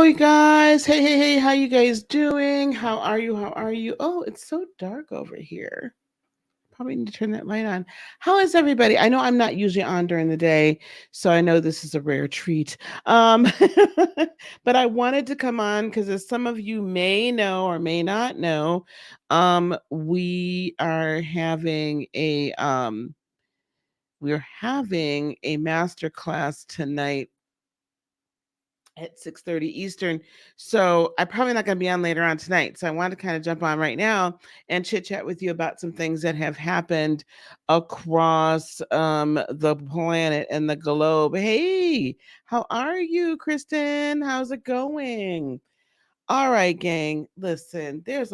you guys. Hey, how you guys doing? How are you? How are you? Oh, it's so dark over here. Probably need to turn that light on. How is everybody? I know I'm not usually on during the day, so I know this is a rare treat. Um, but I wanted to come on because, as some of you may know or may not know, we are having a master class tonight at 6:30 Eastern. So I'm probably not going to be on later on tonight. So I wanted to kind of jump on right now and chit chat with you about some things that have happened across the planet and the globe. Hey, how are you, Kristen? How's it going? All right, gang. Listen, these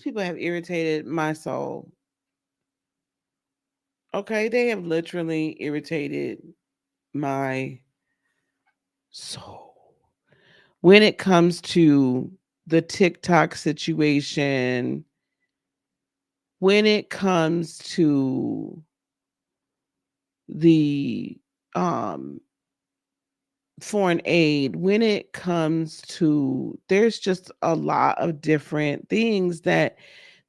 people have irritated my soul. Okay, they have literally irritated my soul. When it comes to the TikTok situation, when it comes to the um foreign aid, when it comes to there's just a lot of different things that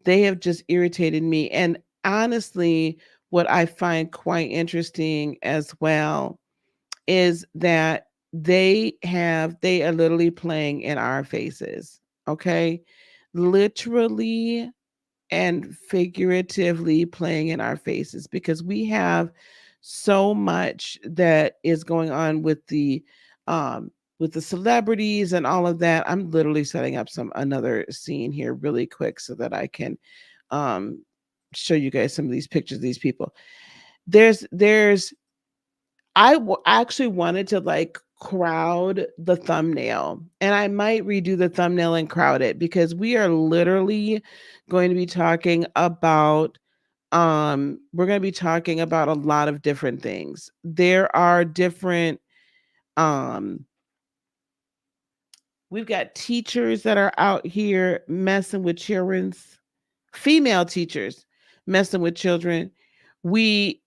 they have just irritated me. And honestly, what I find quite interesting as well is that they are literally playing in our faces. Okay, literally and figuratively playing in our faces, because we have so much that is going on um with the celebrities and all of that. I'm literally setting up some another scene here really quick so that I can um show you guys some of these pictures of these people. There's actually wanted to like crowd the thumbnail, and I might redo the thumbnail and crowd it, because we are literally going to be talking about we're going to be talking about a lot of different things. There are different um we've got teachers that are out here messing with children's female teachers messing with children. We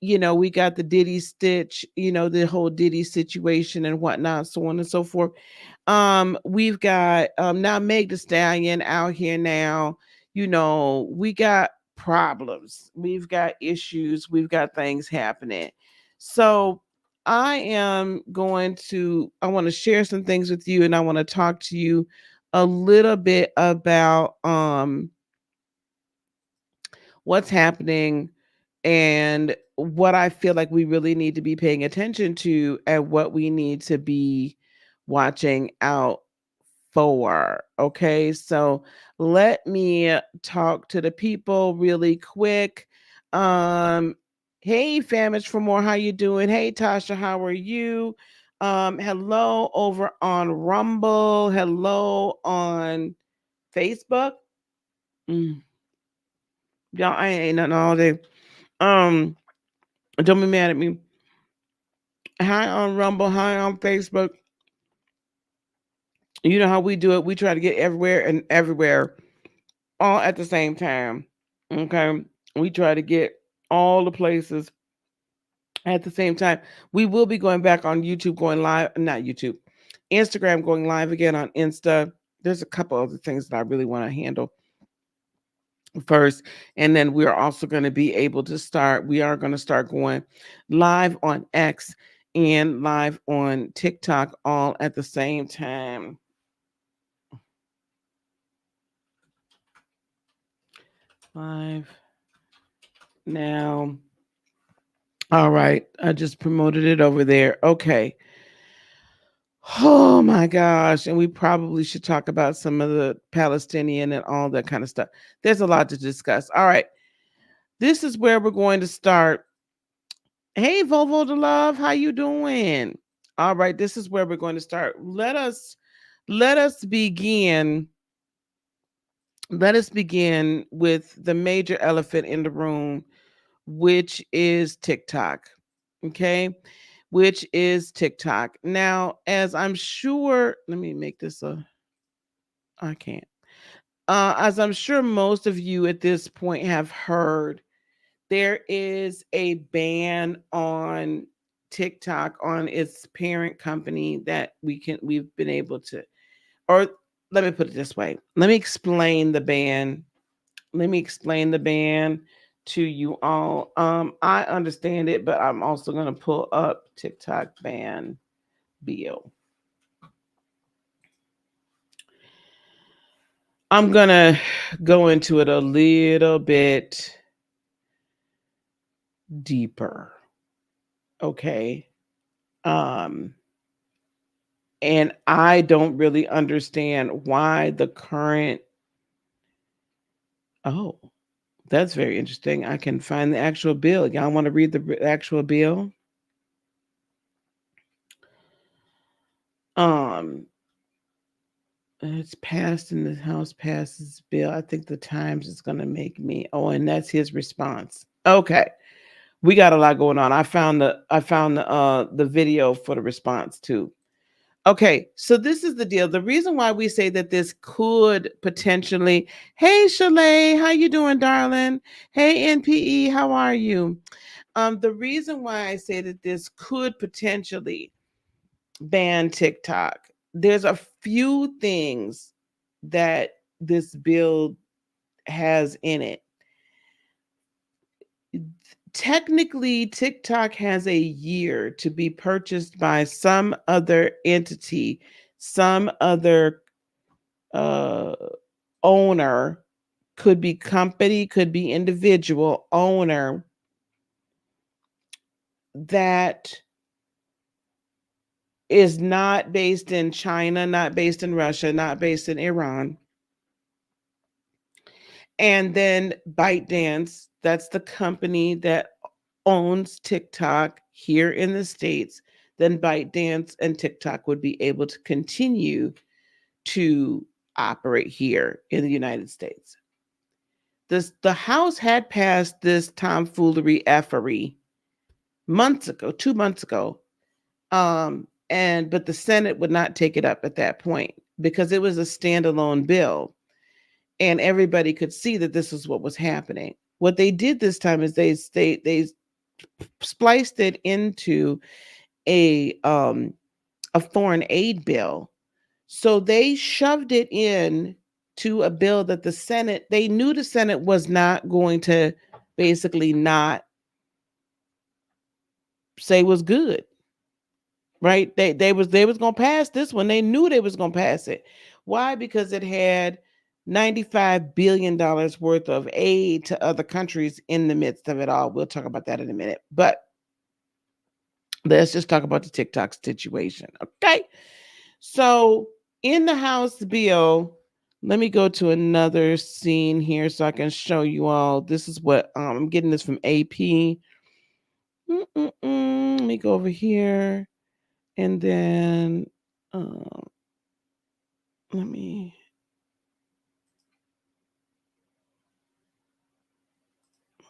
got the Diddy stitch, the whole Diddy situation and whatnot, so on and so forth. We've got now Meg the Stallion out here now. We got problems, we've got issues, we've got things happening. So I want to share some things with you, and I want to talk to you a little bit about what's happening and what I feel like we really need to be paying attention to, and what we need to be watching out for. Okay, so let me talk to the people really quick. Um, hey, Famish for more, how you doing? Hey, Tasha, how are you? Hello over on Rumble. Hello on Facebook. Mm, y'all, I ain't nothing all day. Um, don't be mad at me. Hi on Rumble. Hi on Facebook. You know how we do it. We try to get everywhere and everywhere all at the same time. Okay. We try to get all the places at the same time. We will be going back on YouTube, going live, not YouTube, Instagram, going live again on Insta. There's a couple other things that I really want to handle first. And then we're also going to be able to we are going to start going live on X and live on TikTok all at the same time. Live now. All right. I just promoted it over there. Okay. Oh my gosh. And we probably should talk about some of the Palestinian and all that kind of stuff. There's a lot to discuss. All right. This is where we're going to start. Hey, Volvo to Love, how you doing? All right. This is where we're going to start. Let us begin. Let us begin with the major elephant in the room, which is TikTok. Okay, which is TikTok. Now, as I'm sure, let me make this I can't. As I'm sure most of you at this point have heard, there is a ban on TikTok on its parent company that we've been able to, or let me put it this way. Let me explain the ban. Let me explain the ban to you all. I understand it, but I'm also going to pull up TikTok ban bill. I'm going to go into it a little bit deeper. Okay. Um, and I don't really understand why the current. Oh, that's very interesting. I can find the actual bill. Y'all want to read the actual bill? Um, it's passed and the House passes bill. I think the Times is going to make me. Oh, and that's his response. Okay. We got a lot going on. I found the video for the response too. Okay, so this is the deal. The reason why we say that this could potentially, hey Shalay, how you doing, darling? Hey NPE, how are you? The reason why I say that this could potentially ban TikTok, there's a few things that this bill has in it. Technically, TikTok has a year to be purchased by some other entity, some other uh, owner, could be company, could be individual owner, that is not based in China, not based in Russia, not based in Iran. And then ByteDance, that's the company that owns TikTok here in the States. Then ByteDance and TikTok would be able to continue to operate here in the United States. The House had passed this tomfoolery effery months ago, 2 months ago. And but the Senate would not take it up at that point because it was a standalone bill and everybody could see that this is what was happening. What they did this time is they spliced it into a foreign aid bill. So they shoved it in to a bill that the Senate, they knew the Senate was not going to basically not say was good. Right? They was gonna pass this one. They knew they was gonna pass it. Why? Because it had $95 billion worth of aid to other countries in the midst of it all. We'll talk about that in a minute. But let's just talk about the TikTok situation. Okay. So in the House bill, let me go to another scene here so I can show you all. This is what I'm getting this from AP. Let me go over here and then uh, let me.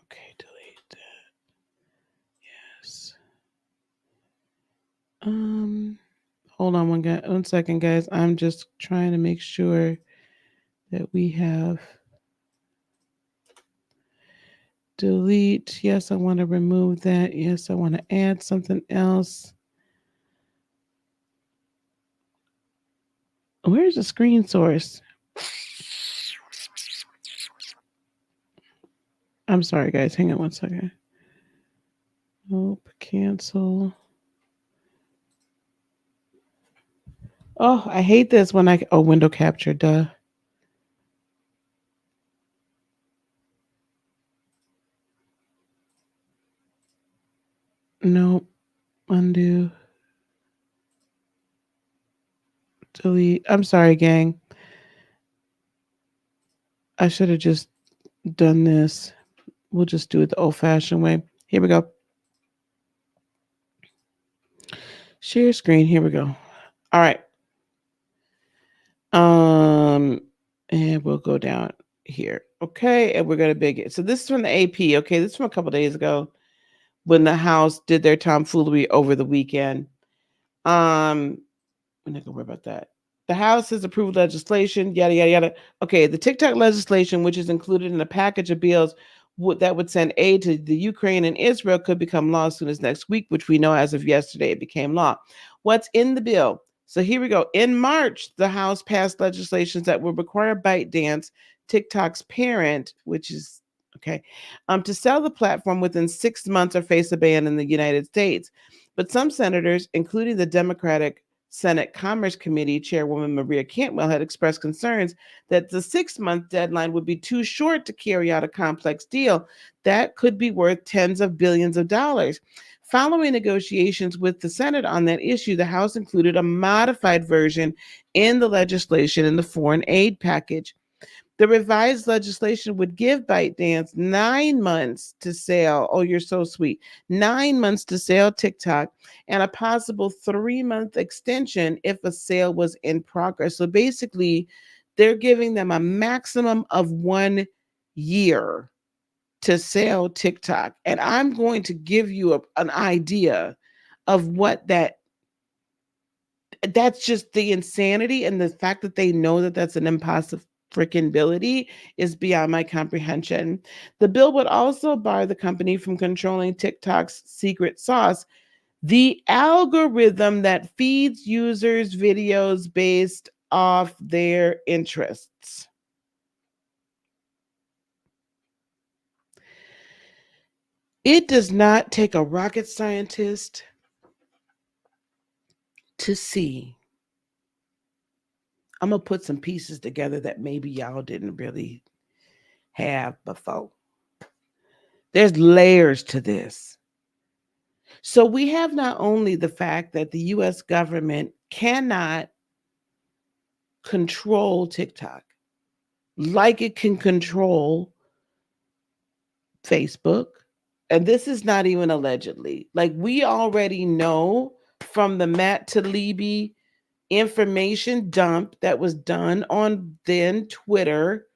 Okay, delete that. Yes. Um, Hold on 1 second, guys. I'm just trying to make sure that we have delete. Yes, I want to remove that. Yes, I want to add something else. Where's the screen source? I'm sorry, guys. Hang on 1 second. Nope, cancel. Oh, I hate this when window capture, duh. Nope, undo, delete. I'm sorry, gang. I should have just done this. We'll just do it the old fashioned way. Here we go. Share screen. Here we go. All right. And we'll go down here. Okay, and we're gonna big it. So this is from the AP. Okay, this is from a couple days ago when the House did their tomfoolery over the weekend. We're not gonna worry about that. The House has approved legislation, yada yada yada. Okay, the TikTok legislation, which is included in a package of bills, that would send aid to the Ukraine and Israel could become law as soon as next week, which we know as of yesterday it became law. What's in the bill? So here we go. In March, the House passed legislation that would require ByteDance, TikTok's parent, which is okay, to sell the platform within 6 months or face a ban in the United States. But some senators, including the Democratic Senate Commerce Committee Chairwoman Maria Cantwell, had expressed concerns that the 6 month deadline would be too short to carry out a complex deal that could be worth tens of billions of dollars. Following negotiations with the Senate on that issue, the House included a modified version in the legislation in the foreign aid package. The revised legislation would give ByteDance 9 months to sell. Oh, you're so sweet. 9 months to sell TikTok and a possible 3 month extension if a sale was in progress. So basically, they're giving them a maximum of 1 year to sell TikTok. And I'm going to give you an idea of what that's just the insanity, and the fact that they know that that's an impossible freaking ability is beyond my comprehension. The bill would also bar the company from controlling TikTok's secret sauce, the algorithm that feeds users videos based off their interests. It does not take a rocket scientist to see. I'm going to put some pieces together that maybe y'all didn't really have before. There's layers to this. So we have not only the fact that the US government cannot control TikTok like it can control Facebook. And this is not even allegedly. Like, we already know from the Matt Taibbi information dump that was done on then Twitter,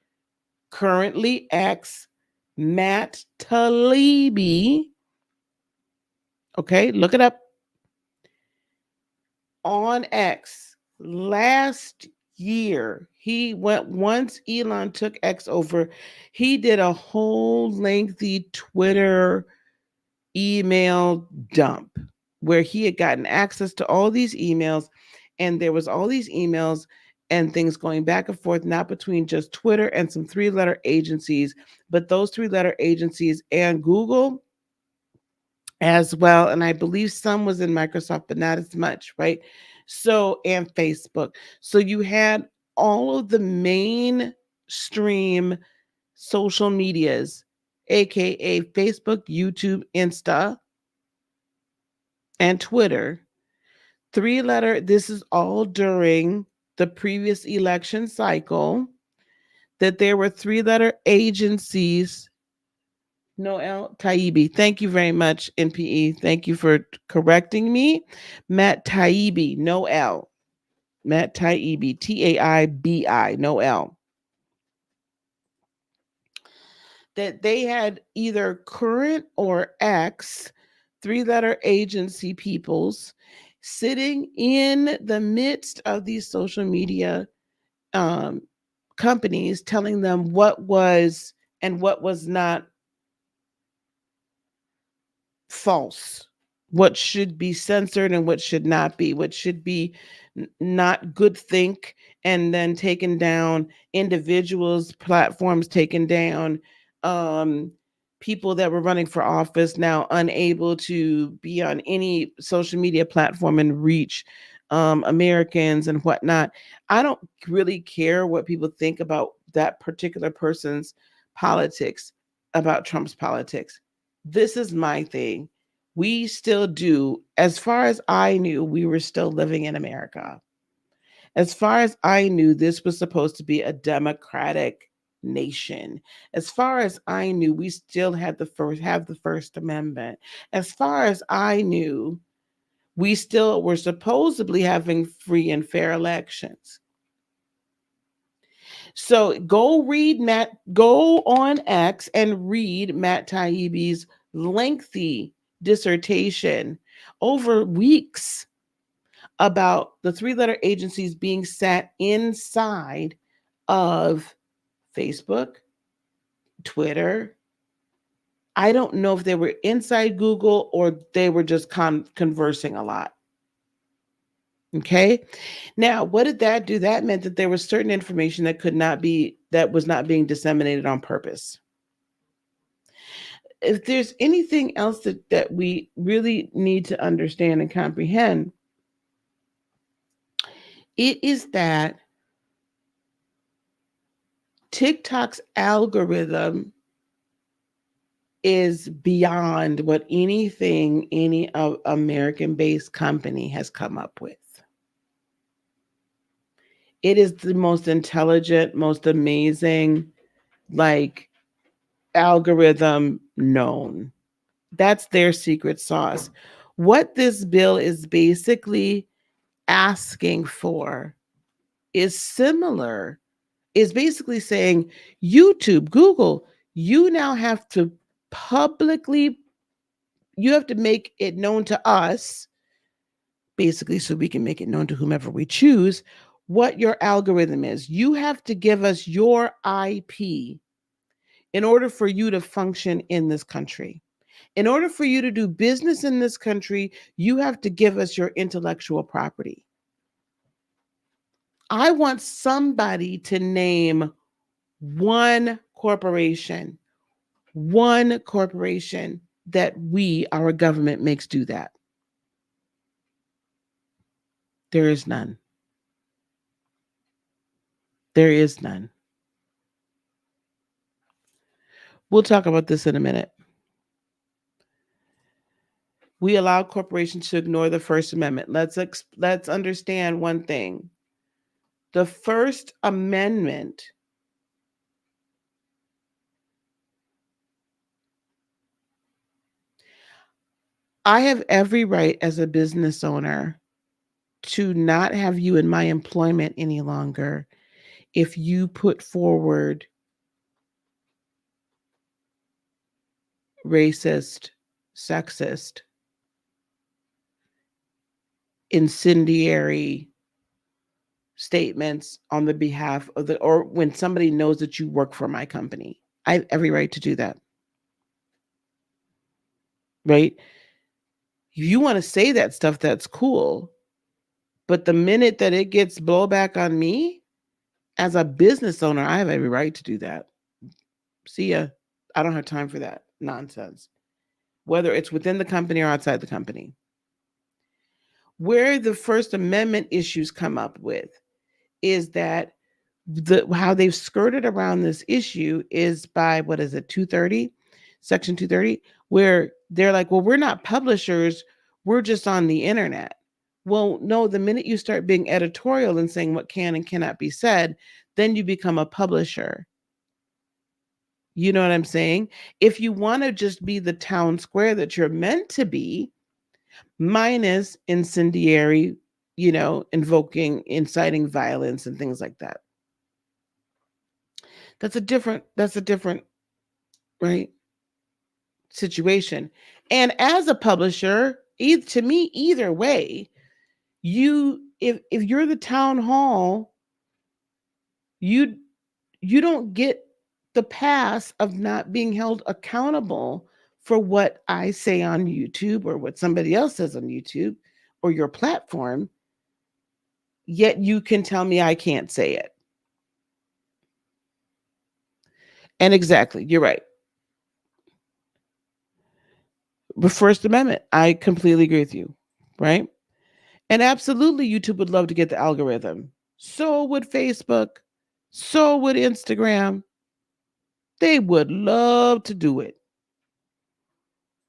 currently X, Matt Taibbi. Okay, look it up. On X last year, he went, once Elon took X over, he did a whole lengthy Twitter email dump where he had gotten access to all these emails, and there was all these emails and things going back and forth, not between just Twitter and some 3-letter agencies, but those 3-letter agencies and Google as well. And I believe some was in Microsoft, but not as much, right? So, and Facebook. So you had all of the mainstream social medias, aka Facebook, YouTube, Insta, and Twitter. 3-letter, this is all during the previous election cycle, that there were 3-letter agencies. Noel Taibbi. Thank you very much, NPE. Thank you for correcting me. Matt Taibbi, Noel. Matt Taibbi, Taibi, Noel. That they had either current or ex 3-letter agency peoples sitting in the midst of these social media um, companies, telling them what was and what was not false, what should be censored and what should not be, what should be not good think, and then taken down, individuals, platforms taken down, um, people that were running for office now unable to be on any social media platform and reach Americans and whatnot. I don't really care what people think about that particular person's politics, about Trump's politics. This is my thing. We still do, as far as I knew, we were still living in America. As far as I knew, this was supposed to be a democratic nation. As far as I knew, we still had the First Amendment. As far as I knew, we still were supposedly having free and fair elections. So go on X and read Matt Taibbi's lengthy dissertation over weeks about the 3-letter agencies being sat inside of Facebook, Twitter, I don't know if they were inside Google or they were just conversing a lot. Okay. Now, what did that do? That meant that there was certain information that was not being disseminated on purpose. If there's anything else that we really need to understand and comprehend, it is that TikTok's algorithm is beyond what any American based company has come up with. It is the most intelligent, most amazing, like, algorithm known. That's their secret sauce. What this bill is basically asking for is similar, is basically saying, YouTube, Google, you now have to publicly, you have to make it known to us, basically, so we can make it known to whomever we choose, what your algorithm is. You have to give us your IP in order for you to function in this country. In order for you to do business in this country, you have to give us your intellectual property. I want somebody to name one corporation that our government, makes do that. There is none. There is none. We'll talk about this in a minute. We allow corporations to ignore the First Amendment. Let's understand one thing. The First Amendment I have every right as a business owner to not have you in my employment any longer if you put forward racist, sexist, incendiary statements on the behalf of or when somebody knows that you work for my company. I have every right to do that. Right? If you want to say that stuff, that's cool. But the minute that it gets blowback on me as a business owner, I have every right to do that. See ya. I don't have time for that nonsense, whether it's within the company or outside the company. Where the First Amendment issues come up with is that how they've skirted around this issue is by, what is it, 230, section 230, where they're like, well, we're not publishers, we're just on the internet. Well, no, the minute you start being editorial and saying what can and cannot be said, then you become a publisher. You know what I'm saying? If you want to just be the town square that you're meant to be, minus incendiary, inciting violence and things like that. That's a different, right, situation. And as a publisher, to me, either way, if you're the town hall, you you don't get the pass of not being held accountable for what I say on YouTube or what somebody else says on YouTube or your platform, yet you can tell me I can't say it. And exactly, you're right. The First Amendment, I completely agree with you, right? And absolutely, YouTube would love to get the algorithm. So would Facebook. So would Instagram. They would love to do it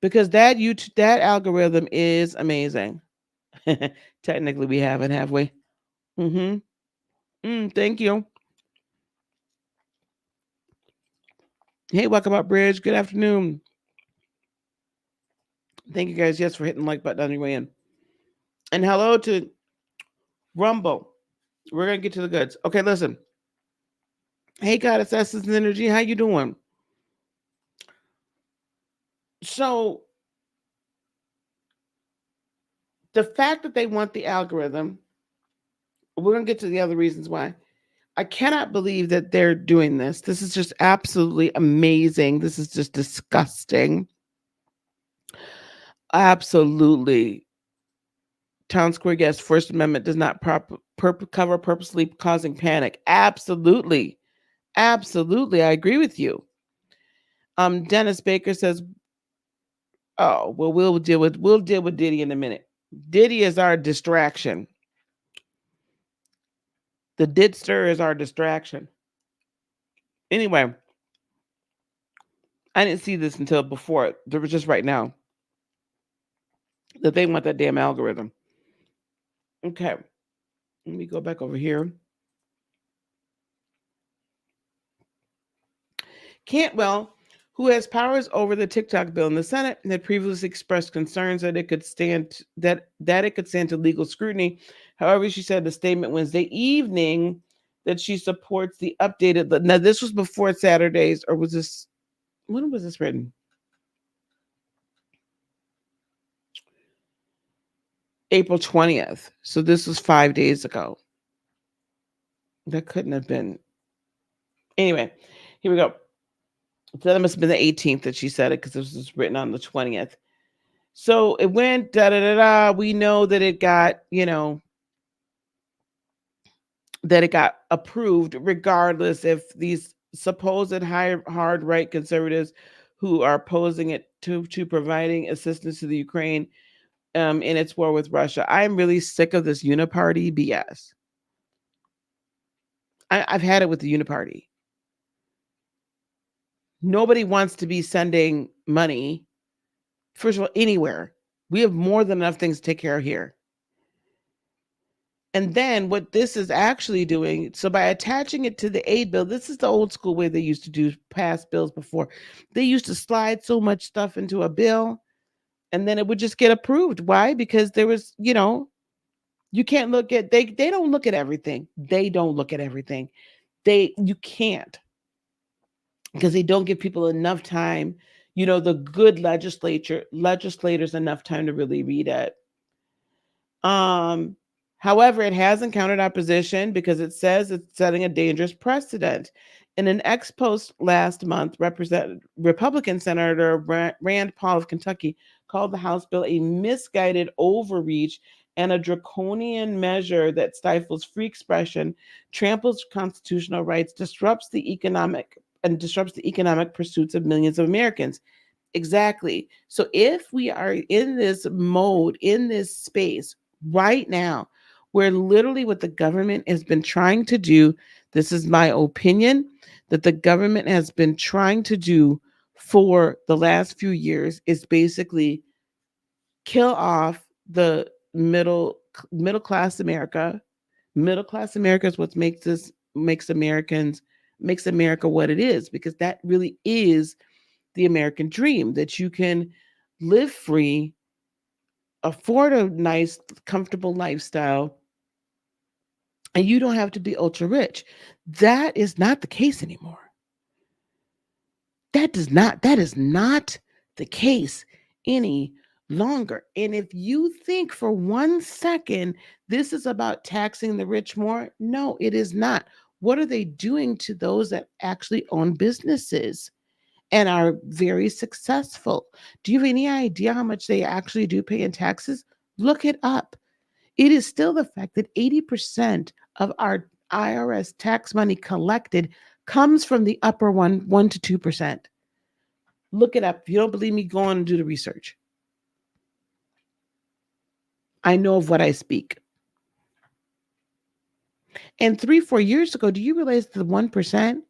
because that algorithm is amazing. Technically, we haven't, have we? Thank you. Hey, welcome up, Bridge. Good afternoon. Thank you guys, yes, for hitting the like button on your way in. And hello to Rumble. We're gonna get to the goods. Okay, listen. Hey, Goddess Essence and Energy, how you doing? So the fact that they want the algorithm, we're gonna get to the other reasons why. I cannot believe that they're doing this. This is just absolutely amazing. This is just disgusting. Absolutely. Town Square, yes, First Amendment does not cover purposely causing panic. Absolutely. Absolutely. I agree with you. Dennis Baker says, oh, well, we'll deal with Diddy in a minute. Diddy is our distraction. The Didster is our distraction. Anyway, I didn't see this until before. There was just right now that they want that damn algorithm. Okay, let me go back over here. Cantwell, who has powers over the TikTok bill in the Senate, had previously expressed concerns that it could stand that it could stand to legal scrutiny. However, she said in a statement Wednesday evening that she supports the updated. Now, this was before Saturdays, or was this? When was this written? April 20th. So this was 5 days ago. That couldn't have been. Anyway, here we go. So that must have been the 18th that she said it because this was written on the 20th. So it went da da da da. We know that it got, that it got approved, regardless if these supposed hard right conservatives who are opposing it to providing assistance to the Ukraine in its war with Russia. I'm really sick of this uniparty BS. I've had it with the uniparty. Nobody wants to be sending money, first of all, anywhere. We have more than enough things to take care of here. And then what this is actually doing, so by attaching it to the aid bill, this is the old school way they used to do pass bills before. They used to slide so much stuff into a bill and then it would just get approved. Why? Because there was, you can't look at they don't look at everything. They don't look at everything. You can't, because they don't give people enough time, the good legislators enough time to really read it. Um, However, it has encountered opposition because it says it's setting a dangerous precedent. In an ex post last month, Republican Senator Rand Paul of Kentucky called the House bill a misguided overreach and a draconian measure that stifles free expression, tramples constitutional rights, disrupts the economic pursuits of millions of Americans. Exactly. So if we are in this mode, in this space right now, where literally what the government has been trying to do, this is my opinion, that the government has been trying to do for the last few years is basically kill off the middle class America. Middle class America is what makes America what it is, because that really is the American dream, that you can live free, afford a nice, comfortable lifestyle, and you don't have to be ultra rich. That is not the case anymore. That is not the case any longer. And if you think for 1 second this is about taxing the rich more, no, it is not. What are they doing to those that actually own businesses and are very successful? Do you have any idea how much they actually do pay in taxes? Look it up. It is still the fact that 80% of our IRS tax money collected comes from the upper 1 to 2%. Look it up. If you don't believe me, go on and do the research. I know of what I speak. And 3-4 years ago, do you realize the 1%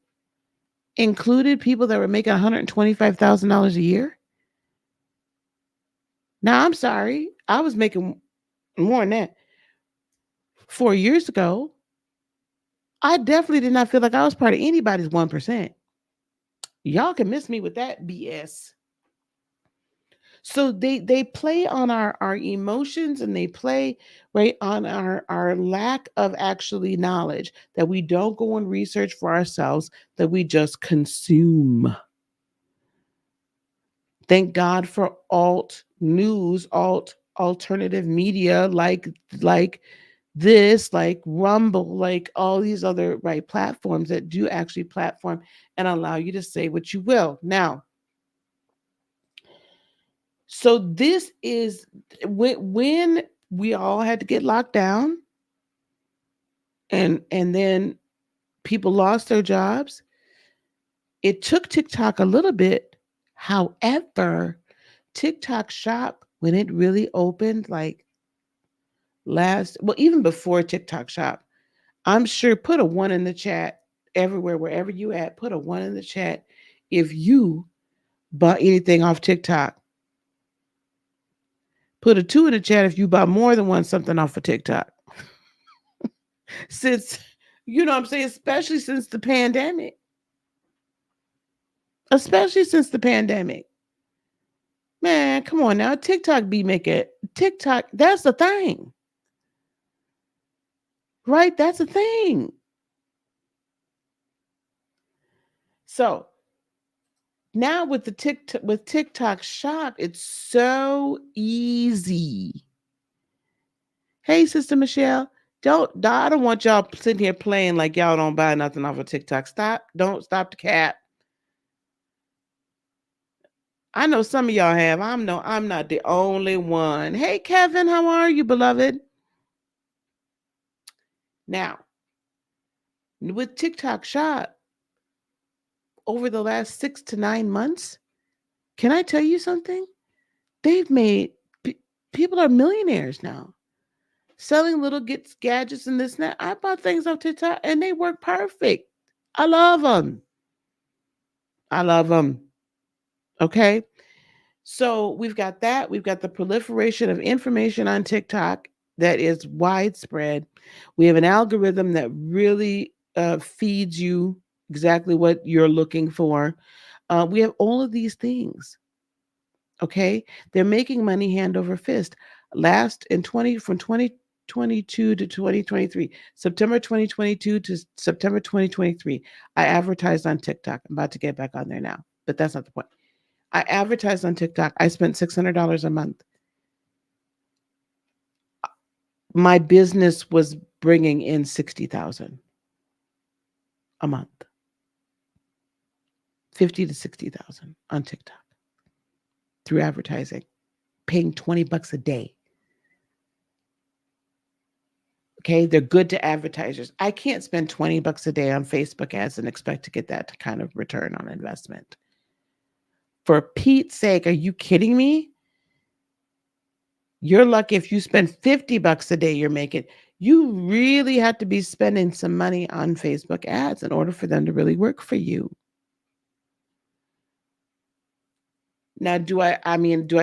included people that were making $125,000 a year? Now, I'm sorry, I was making more than that 4 years ago. I definitely did not feel like I was part of anybody's 1%. Y'all can miss me with that BS. So they play on our emotions, and they play right on our lack of actually knowledge, that we don't go and research for ourselves, that we just consume. Thank God for alt news, alternative media like this, like Rumble, like all these other right platforms that do actually platform and allow you to say what you will. Now, so this is when we all had to get locked down and then people lost their jobs. It took TikTok a little bit. However, TikTok shop when it really opened like last, well, even before TikTok shop, I'm sure put a one in the chat everywhere, wherever you at, put a one in the chat if you bought anything off TikTok. Put a two in the chat if you bought more than one something off of TikTok. Since, you know what I'm saying, especially since the pandemic. Especially since the pandemic. Man, come on now. TikTok be making TikTok, that's the thing. Right? That's the thing. So now with the TikTok shop, it's so easy. Hey, Sister Michelle, I don't want y'all sitting here playing like y'all don't buy nothing off of TikTok. Don't stop the cap. I know some of y'all have. I'm not the only one. Hey, Kevin, how are you, beloved? Now, with TikTok shop, over the last 6 to 9 months, can I tell you something? They've made people are millionaires now, selling little gadgets and this and that. I bought things off TikTok and they work perfect. I love them. I love them. Okay. So we've got that. We've got the proliferation of information on TikTok that is widespread. We have an algorithm that really feeds you exactly what you're looking for. We have all of these things. Okay, they're making money hand over fist. Last in 20 from 2022 to 2023, September 2022 to September 2023, I advertised on TikTok. I'm about to get back on there now, but that's not the point. I advertised on TikTok. I spent $600 a month. My business was bringing in 60,000 a month, 50 to 60,000 on TikTok through advertising, paying $20 a day. Okay, they're good to advertisers. I can't spend $20 a day on Facebook ads and expect to get that kind of return on investment. For Pete's sake, are you kidding me? You're lucky if you spend $50 a day, you're making. You really have to be spending some money on Facebook ads in order for them to really work for you. Now, do I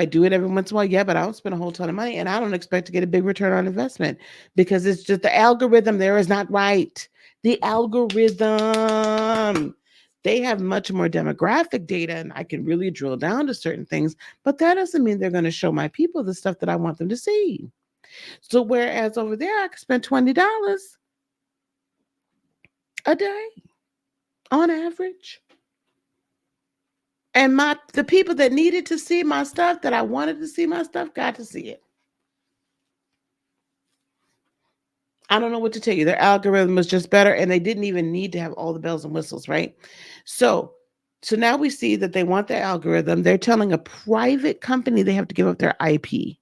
do it every once in a while? Yeah, but I don't spend a whole ton of money and I don't expect to get a big return on investment because it's just the algorithm there is not right. The algorithm. They have much more demographic data and I can really drill down to certain things, but that doesn't mean they're going to show my people the stuff that I want them to see. So whereas over there I could spend $20 a day on average. And the people that needed to see my stuff, that I wanted to see my stuff, got to see it. I don't know what to tell you. Their algorithm was just better, and they didn't even need to have all the bells and whistles, right? So, so now we see that they want their algorithm. They're telling a private company they have to give up their IP.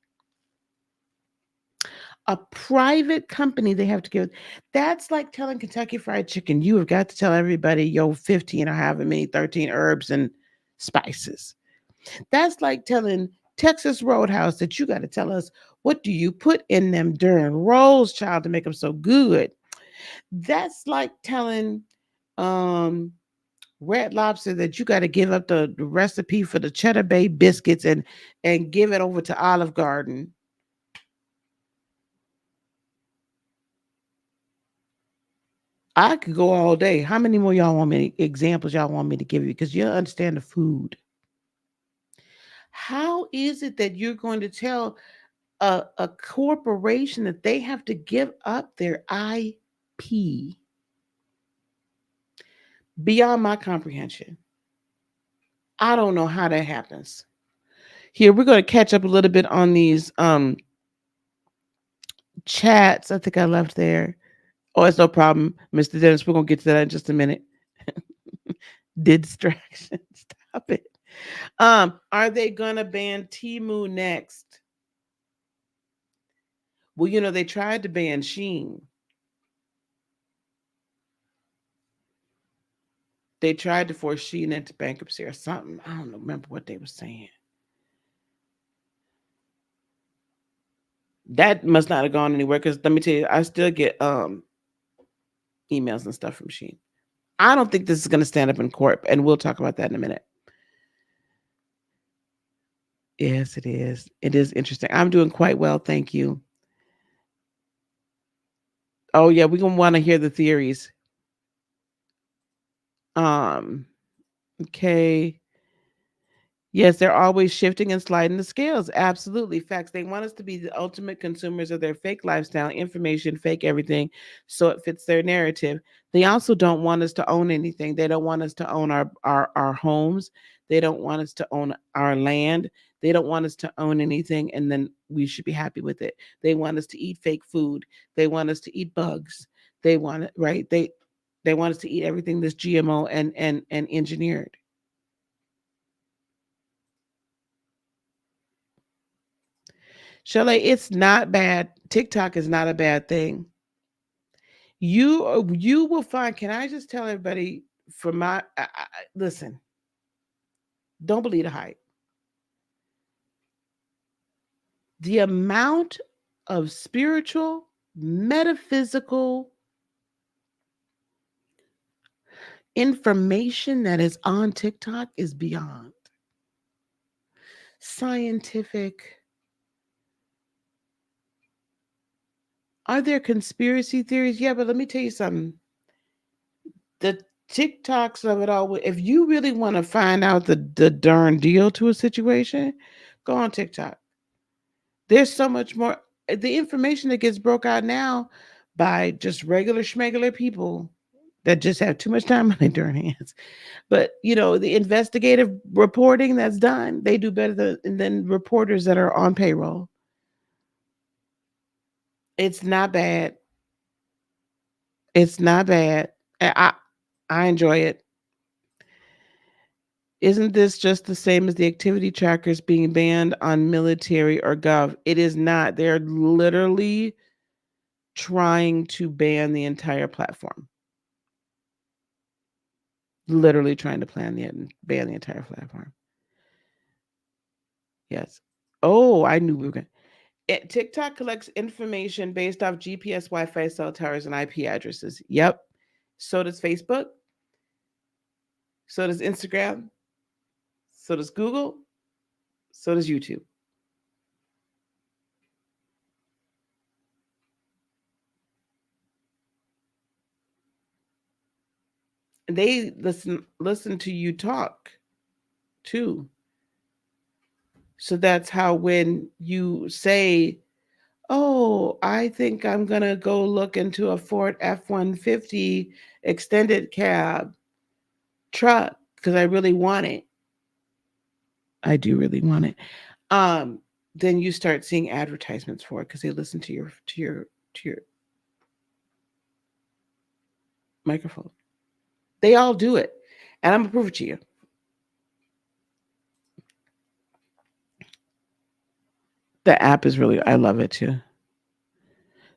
A private company they have to give. That's like telling Kentucky Fried Chicken, you have got to tell everybody your 15 or however many 13 herbs and spices. That's like telling Texas Roadhouse that you got to tell us what do you put in them darn rolls, child, to make them so good. That's like telling um Red Lobster that you got to give up the recipe for the Cheddar Bay biscuits and give it over to Olive Garden. I could go all day. How many more y'all want me examples y'all want me to give you? Because you understand the food. How is it that you're going to tell a corporation that they have to give up their IP beyond my comprehension? I don't know how that happens. Here, we're going to catch up a little bit on chats. I think I left there. Oh, it's no problem, Mr. Dennis. We're gonna get to that in just a minute. Distraction. Stop it. Are they gonna ban Timu next? Well, they tried to ban Sheen. They tried to force Sheen into bankruptcy or something. I don't remember what they were saying. That must not have gone anywhere because let me tell you, I still get emails and stuff from Sheen. I don't think this is going to stand up in court, and we'll talk about that in a minute. Yes, it is. It is interesting. I'm doing quite well, thank you. Oh yeah, we're gonna want to hear the theories. Um, okay. Yes, they're always shifting and sliding the scales. Absolutely. Facts. They want us to be the ultimate consumers of their fake lifestyle, information, fake everything, so it fits their narrative. They also don't want us to own anything. They don't want us to own our homes. They don't want us to own our land. They don't want us to own anything and then we should be happy with it. They want us to eat fake food. They want us to eat bugs. They want it, right? They want us to eat everything that's GMO and engineered. Chalet, it's not bad. TikTok is not a bad thing. You will find. Can I just tell everybody from listen? Don't believe the hype. The amount of spiritual, metaphysical information that is on TikTok is beyond scientific. Are there conspiracy theories? Yeah, but let me tell you something. The TikToks of it all. If you really want to find out the darn deal to a situation, go on TikTok. There's so much more. The information that gets broke out now by just regular schmegular people that just have too much time on their darn hands. But the investigative reporting that's done, they do better than reporters that are on payroll. It's not bad. It's not bad. I enjoy it. Isn't this just the same as the activity trackers being banned on military or gov? It is not. They're literally trying to ban the entire platform. Literally trying to ban the entire platform. Yes. Oh, I knew we were going. TikTok collects information based off GPS, Wi-Fi, cell towers, and IP addresses. Yep. So does Facebook. So does Instagram. So does Google. So does YouTube. They listen to you talk too. So that's how when you say, "Oh, I think I'm going to go look into a Ford F-150 extended cab truck because I really want it." I do really want it. Um, then you start seeing advertisements for it because they listen to your microphone. They all do it. And I'm gonna prove it to you. The app is really I love it too.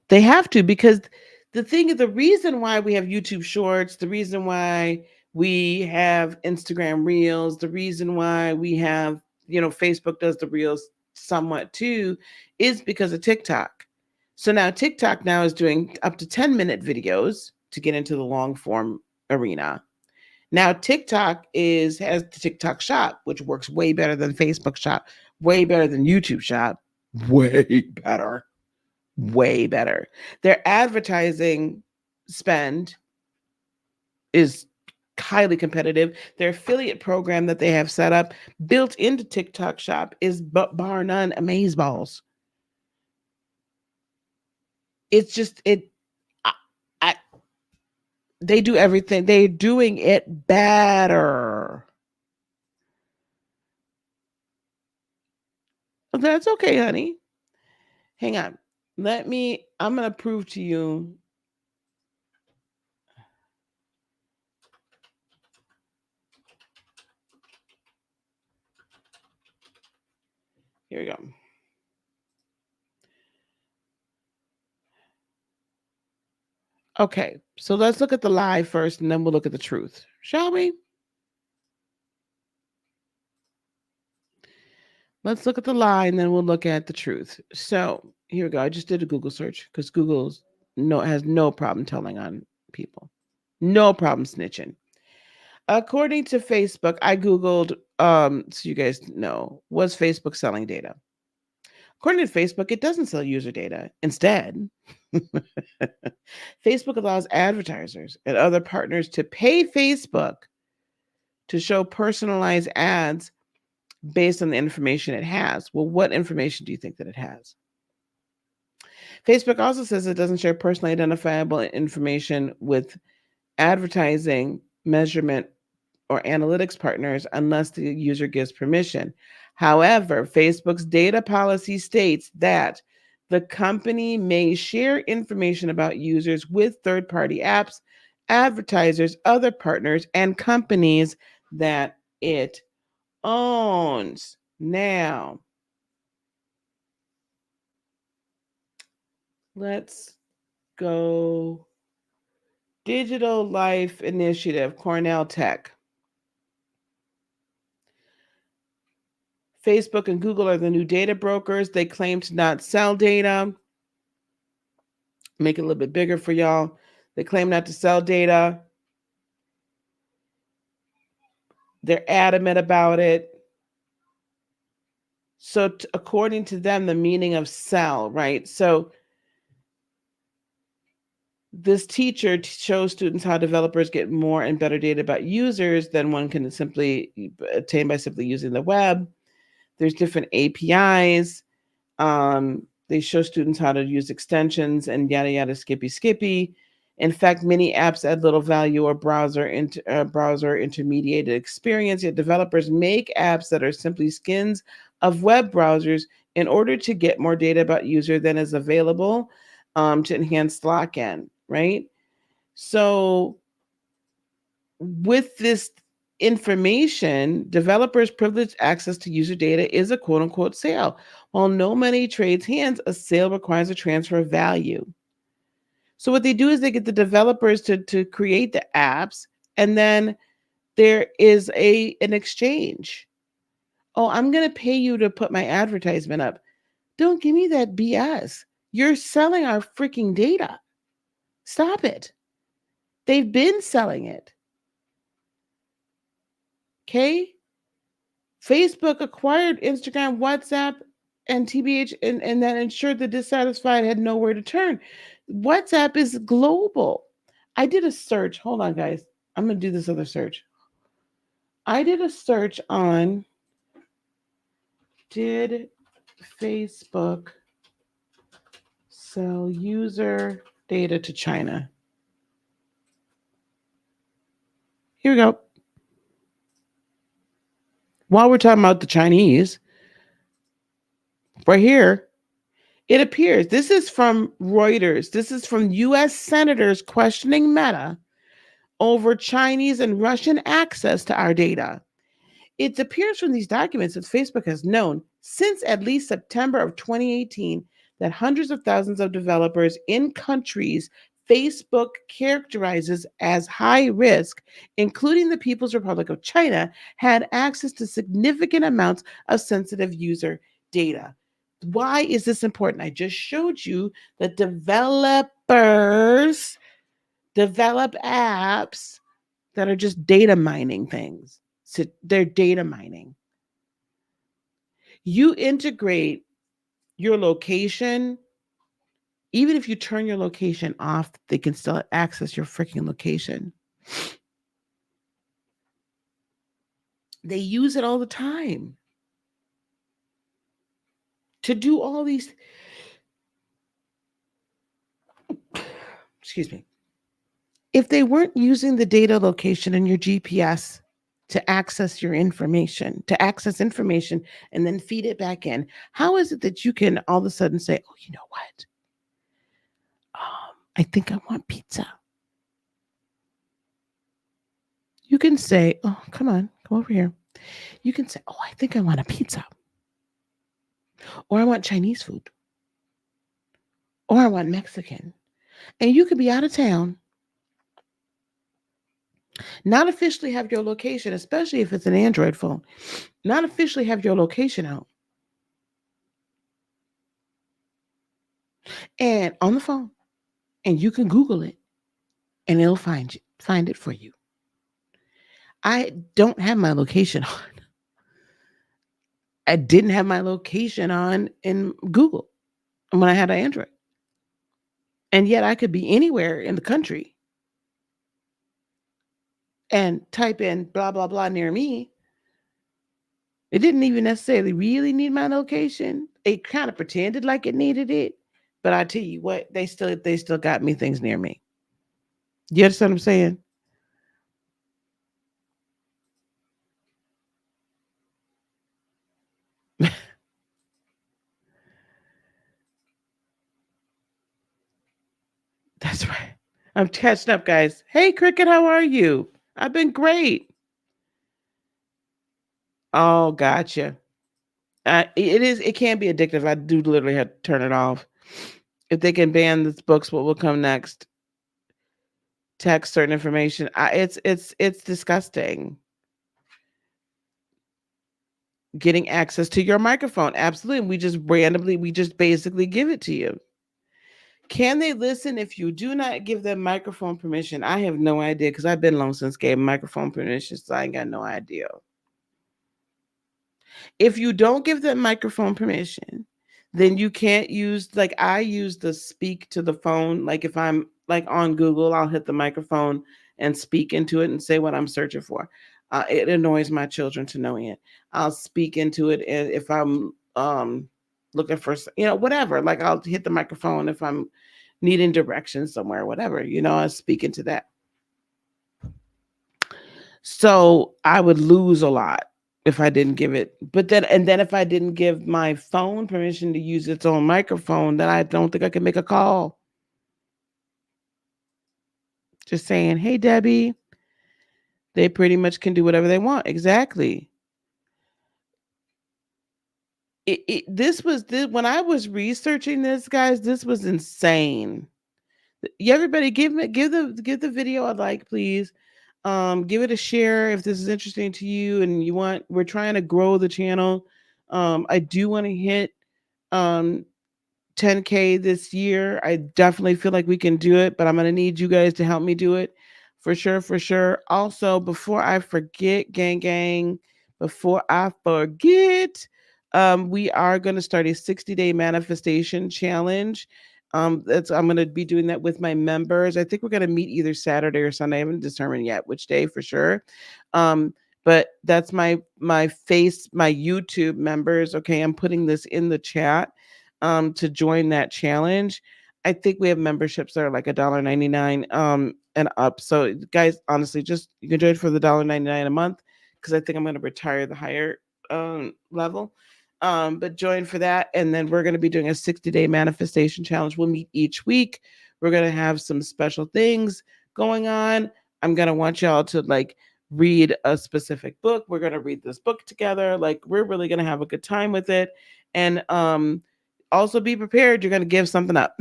They have to because the reason why we have YouTube Shorts, the reason why we have Instagram Reels, the reason why we have, Facebook does the Reels somewhat too, is because of TikTok. So now TikTok now is doing up to 10-minute videos to get into the long form arena. Now TikTok has the TikTok Shop, which works way better than Facebook Shop, way better than YouTube Shop, way better way better. Their advertising spend is highly competitive. Their affiliate program that they have set up, built into TikTok Shop, is bar none amazeballs. It's just I, I, they do everything. They're doing it better. That's okay, honey. Hang on. I'm going to prove to you. Here we go. Okay, so let's look at the lie first and then we'll look at the truth, shall we? Let's look at the lie and then we'll look at the truth. So here we go. I just did a Google search because Google's has no problem telling on people, no problem snitching. According to Facebook, I Googled, so you guys know, was Facebook selling data? According to Facebook, it doesn't sell user data. Instead, Facebook allows advertisers and other partners to pay Facebook to show personalized ads based on the information it has. Well, what information do you think that it has? Facebook also says it doesn't share personally identifiable information with advertising, measurement, or analytics partners unless the user gives permission. However, Facebook's data policy states that the company may share information about users with third party apps, advertisers, other partners, and companies that it owns. Now, let's go. Digital Life Initiative, Cornell Tech. Facebook and Google are the new data brokers. They claim to not sell data. Make it a little bit bigger for y'all. They claim not to sell data. They're adamant about it. So, according to them, the meaning of sell, right? So, this teacher shows students how developers get more and better data about users than one can simply attain by simply using the web. There's different APIs. They show students how to use extensions and yada yada skippy skippy. In fact, many apps add little value or browser intermediated experience. Yet developers make apps that are simply skins of web browsers in order to get more data about user than is available to enhance lock-in, right? So with this information, developers' privileged access to user data is a quote unquote sale. While no money trades hands, a sale requires a transfer of value. So what they do is they get the developers to create the apps, and then there is an exchange. Oh, I'm gonna pay you to put my advertisement up. Don't give me that BS. You're selling our freaking data. Stop it. They've been selling it. Okay? Facebook acquired Instagram, WhatsApp, and TBH, and that ensured the dissatisfied had nowhere to turn. WhatsApp is global. I did a search. Hold on, guys. I'm going to do this other search. I did a search on did Facebook sell user data to China? Here we go. While we're talking about the Chinese, right here, it appears this is from Reuters. This is from US senators questioning Meta over Chinese and Russian access to our data. It appears from these documents that Facebook has known since at least September of 2018 that hundreds of thousands of developers in countries Facebook characterizes as high risk, including the People's Republic of China, had access to significant amounts of sensitive user data. Why is this important? I just showed you that developers develop apps that are just data mining things. So they're data mining. You integrate your location, even if you turn your location off, they can still access your freaking location. They use it all the time to do all these. Excuse me. If they weren't using the data location in your GPS to access your information, to access information and then feed it back in, how is it that you can all of a sudden say, oh, you know what? I think I want pizza. You can say, oh, come on, come over here. You can say, oh, I think I want a pizza. Or I want Chinese food. Or I want Mexican. And you could be out of town, not officially have your location, especially if it's an Android phone, not officially have your location out. And on the phone. And you can Google it and it'll find it for you. I don't have my location on. I didn't have my location on in Google when I had an Android. And yet I could be anywhere in the country and type in blah, blah, blah near me. It didn't even necessarily really need my location. It kind of pretended like it needed it. But I tell you what, they still got me things near me. You understand what I'm saying? That's right. I'm catching up, guys. Hey, Cricket, how are you? I've been great. Oh, gotcha. It can be addictive. I do literally have to turn it off. If they can ban this books, what will come next? Text certain information. It's disgusting. Getting access to your microphone. Absolutely. We just basically give it to you. Can they listen if you do not give them microphone permission? I have no idea because I've been long since gave microphone permission, so I ain't got no idea. If you don't give them microphone permission, then you can't use, like, I use the speak to the phone. Like if I'm like on Google, I'll hit the microphone and speak into it and say what I'm searching for. It annoys my children to no end. I'll speak into it, and if I'm looking for, whatever, like I'll hit the microphone if I'm needing directions somewhere, whatever, I speak into that. So I would lose a lot if I didn't give it. And then if I didn't give my phone permission to use its own microphone, then I don't think I can make a call. Just saying, hey, Debbie, they pretty much can do whatever they want. Exactly. When I was researching this, guys, this was insane. Everybody give the video a like, please. Give it a share if this is interesting to you and we're trying to grow the channel. I do want to hit um 10K this year. I definitely feel like we can do it, but I'm going to need you guys to help me do it for sure, for sure. Also, before I forget, gang, before I forget, we are going to start a 60-day manifestation challenge. I'm going to be doing that with my members. I think we're going to meet either Saturday or Sunday. I haven't determined yet which day for sure. But that's my YouTube members. Okay, I'm putting this in the chat to join that challenge. I think we have memberships that are like $1.99 and up. So guys, honestly, just you can join for the $1.99 a month because I think I'm going to retire the higher level. But join for that, and then we're going to be doing a 60-day manifestation challenge. We'll meet each week. We're going to have some special things going on. I'm going to want y'all to like read a specific book. We're going to read this book together. Like we're really going to have a good time with it. And also be prepared. You're going to give something up.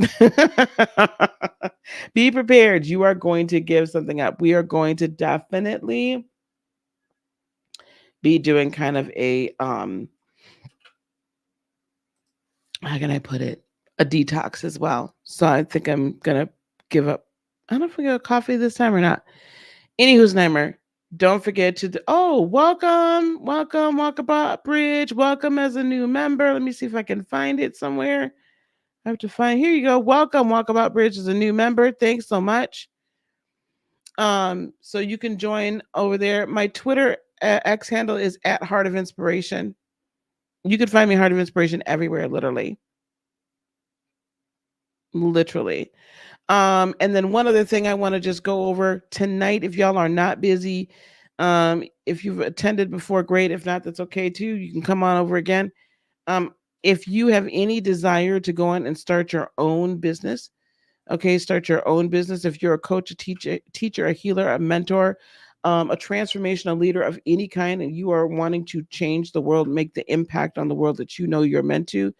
Be prepared. You are going to give something up. We are going to definitely be doing kind of a how can I put it? A detox as well. So I think I'm gonna give up. I don't know if we got coffee this time or not. Anywho's Nightmare. Don't forget to welcome Walkabout Bridge. Welcome as a new member. Let me see if I can find it somewhere. I have to find. Here you go. Welcome Walkabout Bridge as a new member. Thanks so much. So you can join over there. My Twitter X handle is at Heart of Inspiration. You can find me Heart of Inspiration everywhere, literally. Literally. And then one other thing I want to just go over tonight, if y'all are not busy, if you've attended before, great. If not, that's okay too. You can come on over again. If you have any desire to go on and start your own business, Okay, start your own business. If you're a coach, a teacher, a healer, a mentor, a transformational leader of any kind, and you are wanting to change the world, make the impact on the world that you know you're meant to.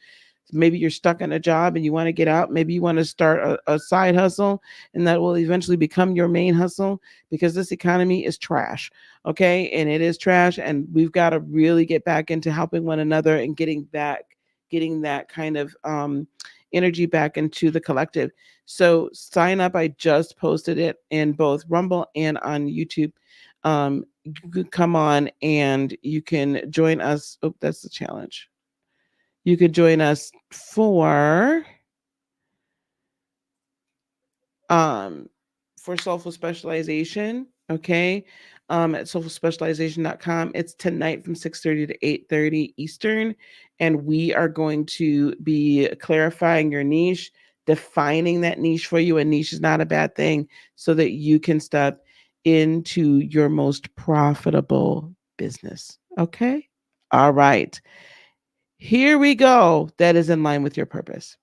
Maybe you're stuck in a job and you want to get out. Maybe you want to start a side hustle and that will eventually become your main hustle, because this economy is trash. Okay. And it is trash. And we've got to really get back into helping one another and getting that kind of energy back into the collective. So sign up. I just posted it in both Rumble and on YouTube. You can come on and you can join us. Oh, that's the challenge. You could join us um for soulful specialization, okay? At soulfulspecialization.com. It's tonight from 6:30 to 8:30 Eastern, and we are going to be clarifying your niche, defining that niche for you. A niche is not a bad thing, so that you can step into your most profitable business. Okay? All right. Here we go. That is in line with your purpose.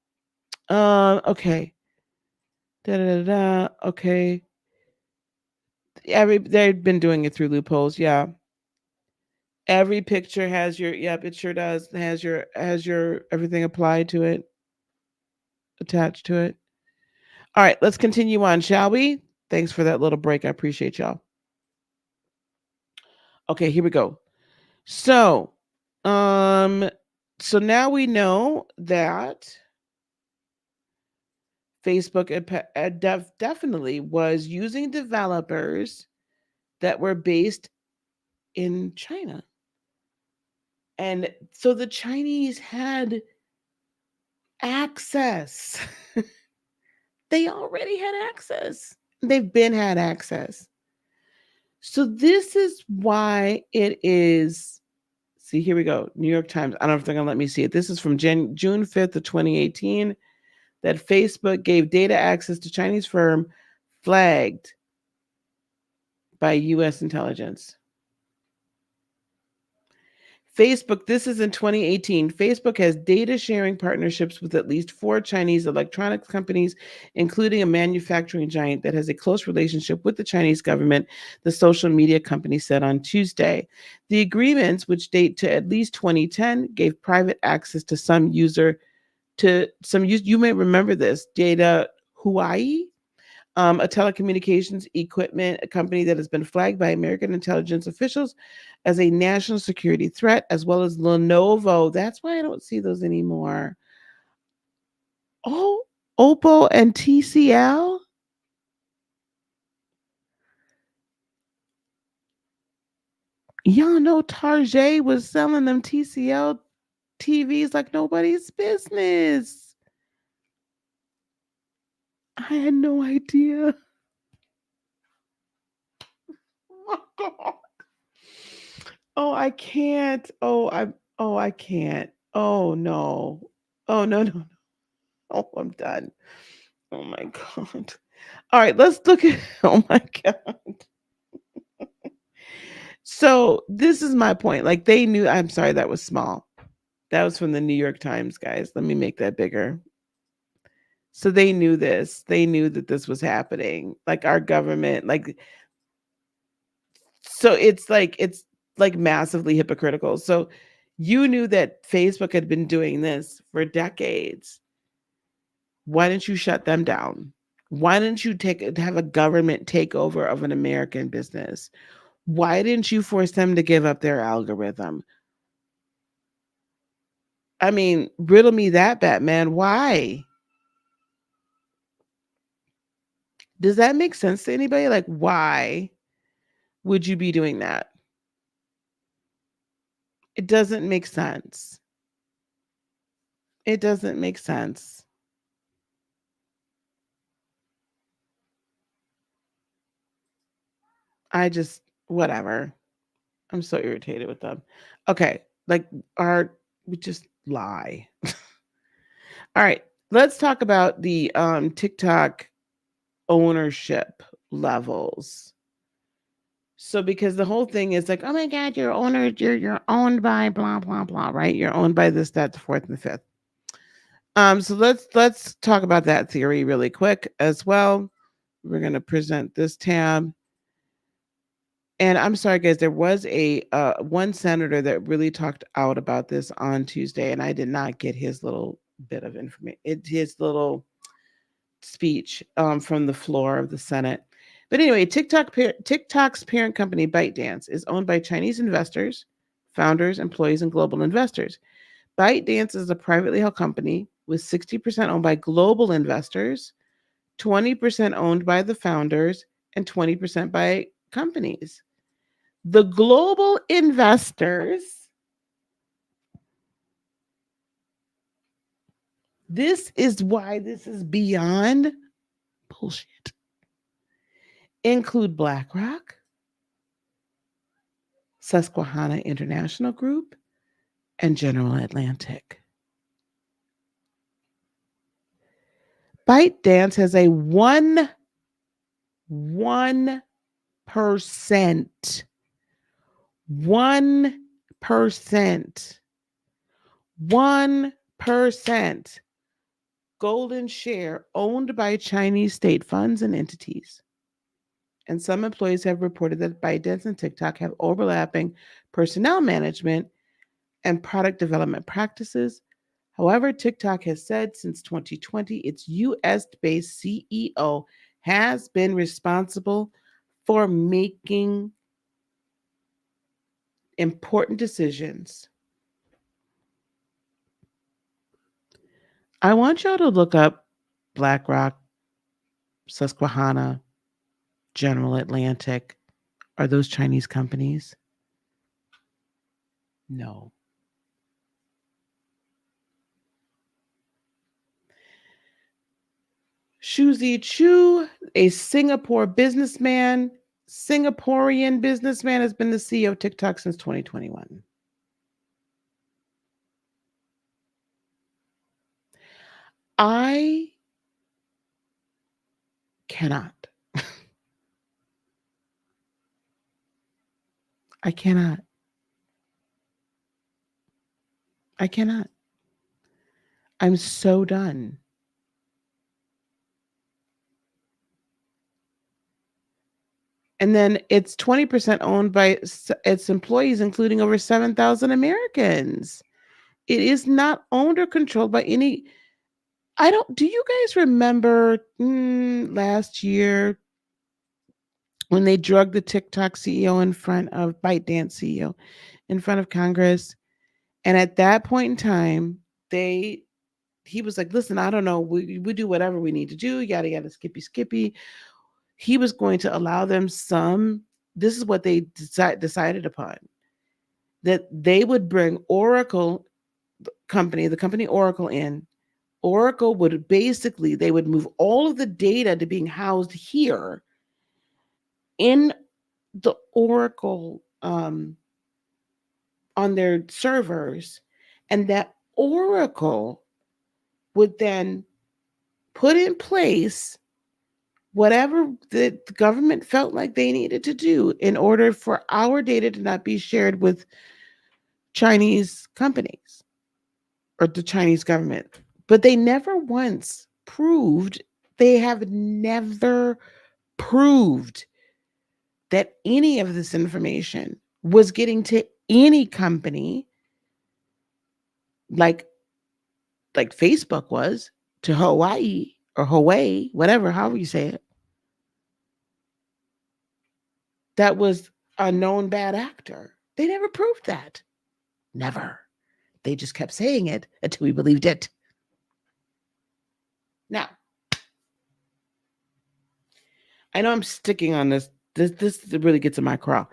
Okay. Da, da, da, da. Okay. They've been doing it through loopholes. Yeah. Every picture has your, yep, it sure does. Has your everything applied to it, attached to it. All right, let's continue on, shall we? Thanks for that little break. I appreciate y'all. Okay, here we go. So, um, so now we know that Facebook definitely was using developers that were based in China. And so the Chinese had access. They already had access. They've been had access. So this is why it is. See, here we go. New York Times. I don't know if they're going to let me see it. This is from June 5th of 2018, that Facebook gave data access to Chinese firm flagged by US intelligence. Facebook, this is in 2018. Facebook has data sharing partnerships with at least 4 Chinese electronics companies, including a manufacturing giant that has a close relationship with the Chinese government, the social media company said on Tuesday. The agreements, which date to at least 2010, gave private access to you may remember this, Data Hawaii, a telecommunications equipment a company that has been flagged by American intelligence officials as a national security threat, as well as Lenovo. That's why I don't see those anymore. Oh, Oppo and TCL. Y'all know Target was selling them TCL TVs like nobody's business. I had no idea. Oh, God. Oh, I can't. I can't. Oh no. Oh no, no, no. Oh, I'm done. Oh my God. All right, let's look at oh my God. So this is my point. Like they knew, I'm sorry, that was small. That was from the New York Times, guys. Let me make that bigger. So they knew this. They knew that this was happening. Like our government, like so it's like massively hypocritical. So you knew that Facebook had been doing this for decades. Why didn't you shut them down? Why didn't you have a government takeover of an American business? Why didn't you force them to give up their algorithm? I mean, riddle me that, Batman. Why? Does that make sense to anybody? Like, why would you be doing that? It doesn't make sense. It doesn't make sense. I just, whatever. I'm so irritated with them. Okay. Like, we just lie. All right. Let's talk about the TikTok ownership levels. So because the whole thing is like, oh my God, you're owned by blah blah blah, right? You're owned by this, that, the fourth, and the fifth. So let's talk about that theory really quick as well. We're going to present this tab. And I'm sorry, guys, there was a one senator that really talked out about this on Tuesday, and I did not get his little bit of information, his little speech from the floor of the Senate. But anyway, TikTok's parent company, ByteDance, is owned by Chinese investors, founders, employees, and global investors. ByteDance is a privately held company with 60% owned by global investors, 20% owned by the founders, and 20% by companies. The global investors, this is why this is beyond bullshit, include BlackRock, Susquehanna International Group, and General Atlantic. ByteDance has a 1% 1% 1% golden share owned by Chinese state funds and entities. And some employees have reported that ByteDance and TikTok have overlapping personnel management and product development practices. However, TikTok has said since 2020, its US based CEO has been responsible for making important decisions. I want y'all to look up BlackRock, Susquehanna, General Atlantic. Are those Chinese companies? No. Xu Zichu, a Singaporean businessman, has been the CEO of TikTok since 2021. I cannot. I cannot. I cannot. I'm so done. And then it's 20% owned by its employees, including over 7,000 Americans. It is not owned or controlled by any. I don't. Do you guys remember last year when they drugged the TikTok CEO in front of ByteDance CEO in front of Congress? And at that point in time, he was like, listen, I don't know, we do whatever we need to do, yada yada, skippy. He was going to allow them some. This is what they decided upon, that they would bring Oracle the company Oracle in. Oracle would basically, they would move all of the data to being housed here in the Oracle on their servers, and that Oracle would then put in place whatever the government felt like they needed to do in order for our data to not be shared with Chinese companies or the Chinese government. But they never once proved, they have never proved that any of this information was getting to any company like Facebook was to Hawaii or Hawaii, whatever, however you say it, that was a known bad actor. They never proved that. Never. They just kept saying it until we believed it. Now, I know I'm sticking on this. This really gets in my craw.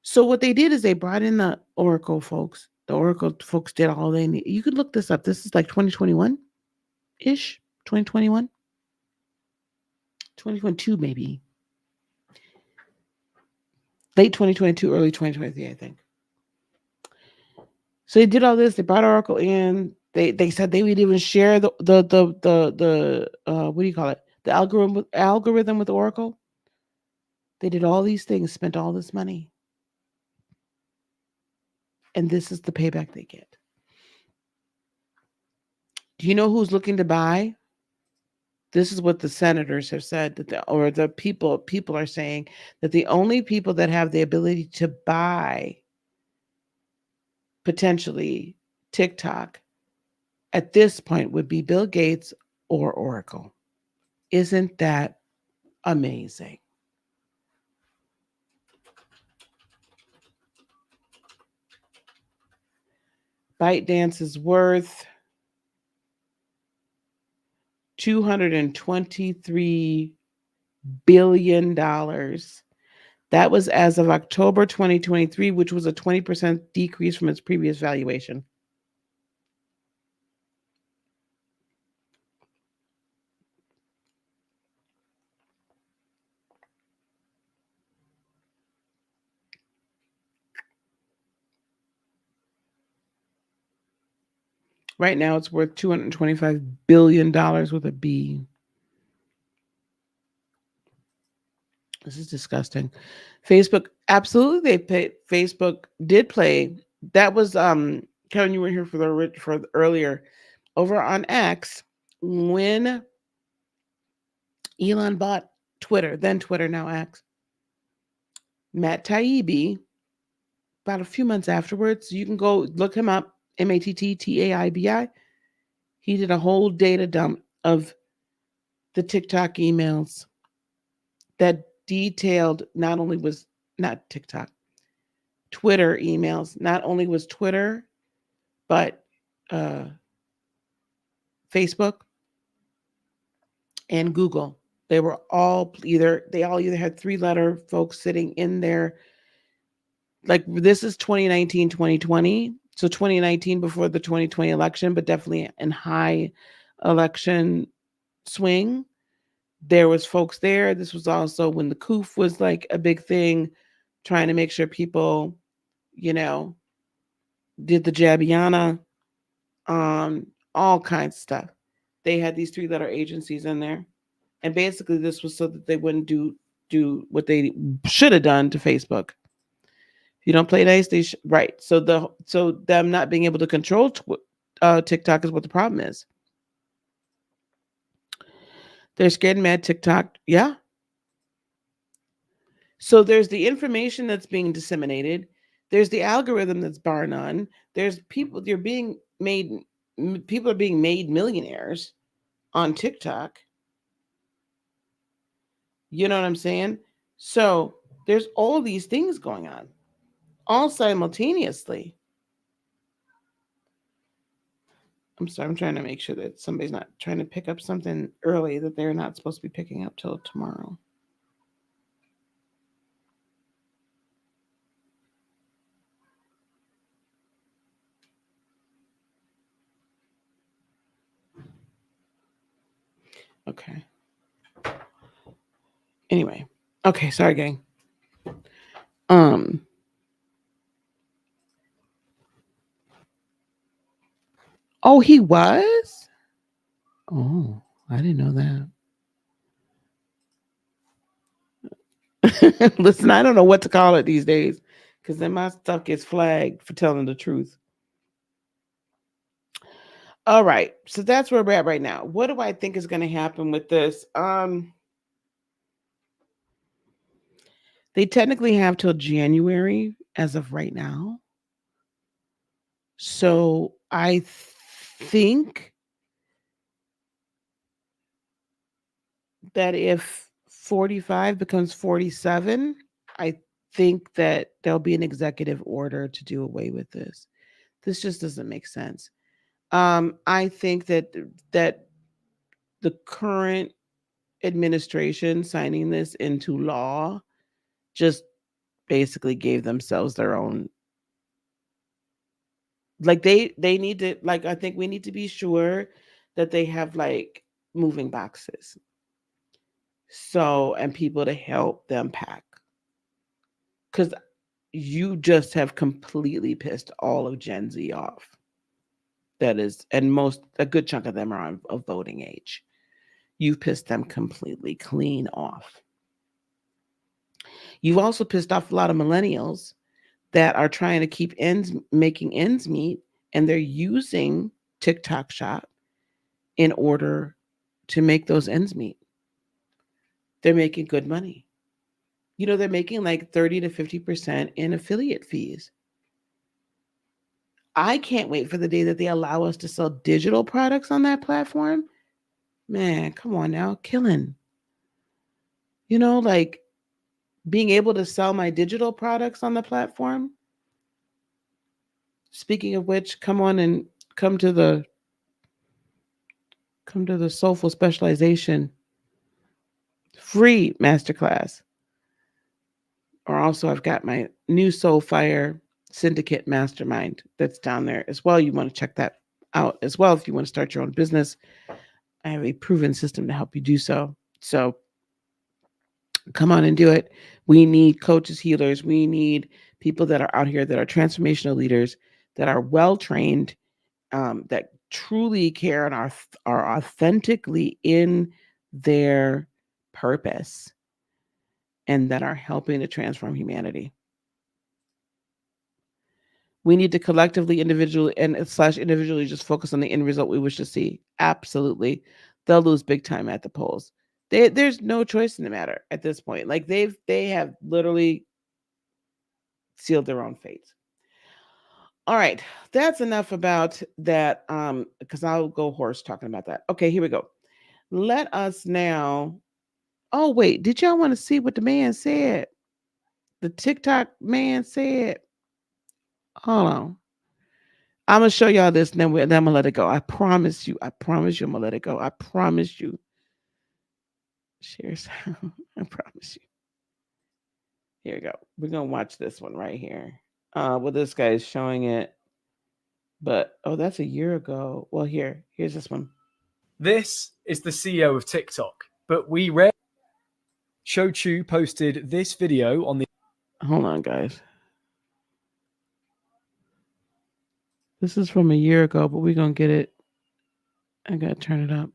So what they did is they brought in the Oracle folks. The Oracle folks did all they need. You could look this up. This is like 2021 ish, 2021, 2022 maybe. Late 2022, early 2023, I think. So they did all this. They brought Oracle in. They said they would even share the what do you call it? The algorithm with Oracle. They did all these things, spent all this money, and this is the payback they get. Do you know who's looking to buy? This is what the senators have said that or the people are saying that the only people that have the ability to buy potentially TikTok at this point would be Bill Gates or Oracle. Isn't that amazing? ByteDance is worth $223 billion. That was as of October 2023, which was a 20% decrease from its previous valuation. Right now, it's worth $225 billion with a B. This is disgusting. Facebook, absolutely, they paid. Facebook did play. That was Kevin. You were here for the earlier over on X when Elon bought Twitter, then Twitter, now X. Matt Taibbi, about a few months afterwards, you can go look him up. MattTaibi. He did a whole data dump of the TikTok emails that detailed not only was not TikTok, Twitter emails, not only was Twitter, but uh, Facebook and Google. They were all either had 3-letter folks sitting in there. Like this is 2019, 2020. So 2019 before the 2020 election, but definitely in high election swing. There was folks there. This was also when the coof was like a big thing, trying to make sure people, you know, did the Jabiana, all kinds of stuff. They had these 3-letter agencies in there, and basically this was so that they wouldn't do what they should have done to Facebook. If you don't play nice, right. So them not being able to control TikTok is what the problem is. They're scared and mad TikTok. Yeah. So there's the information that's being disseminated. There's the algorithm that's bar none. There's people people are being made millionaires on TikTok. You know what I'm saying? So there's all these things going on all simultaneously. I'm sorry, I'm trying to make sure that somebody's not trying to pick up something early that they're not supposed to be picking up till tomorrow. Okay. Anyway. Okay, sorry gang. Um Oh, he was? Oh, I didn't know that. Listen, I don't know what to call it these days because then my stuff gets flagged for telling the truth. All right, so that's where we're at right now. What do I think is going to happen with this? They technically have till January as of right now. So I think that if 45 becomes 47, I think that there'll be an executive order to do away with this. This just doesn't make sense. I think that the current administration signing this into law just basically gave themselves their own, like they need to, like, I think we need to be sure that they have like moving boxes, so, and people to help them pack, because you just have completely pissed all of Gen Z off. That is, and a good chunk of them are of voting age. You've pissed them completely clean off. You've also pissed off a lot of millennials that are trying to making ends meet, and they're using TikTok Shop in order to make those ends meet. They're making good money. You know, they're making like 30 to 50% in affiliate fees. I can't wait for the day that they allow us to sell digital products on that platform. Man, come on now, killing. You know, like being able to sell my digital products on the platform. Speaking of which, come on and come to the Soulful Specialization free masterclass. Or also, I've got my new Soulfire Syndicate Mastermind that's down there as well. You want to check that out as well if you want to start your own business. I have a proven system to help you do so. So come on and do it. We need coaches, healers. We need people that are out here that are transformational leaders, that are well trained, that truly care and are authentically in their purpose, and that are helping to transform humanity. We need to collectively, individually just focus on the end result we wish to see. Absolutely. They'll lose big time at the polls. There's no choice in the matter at this point. Like they have literally sealed their own fates. All right, that's enough about that. Because I'll go hoarse talking about that. Okay, here we go. Let us now. Oh wait, did y'all want to see what the man said? The TikTok man said. Hold on. I'm gonna show y'all this, and then I'm gonna let it go. I promise you. I promise you, I'm gonna let it go. I promise you. Share sound. I promise you. Here we go. We're gonna watch this one right here. Well, this guy is showing it, but oh, that's a year ago. Well, here's this one. This is the CEO of TikTok, but we read. Shou Chu posted this video on the. Hold on, guys. This is from a year ago, but we're gonna get it. I gotta turn it up.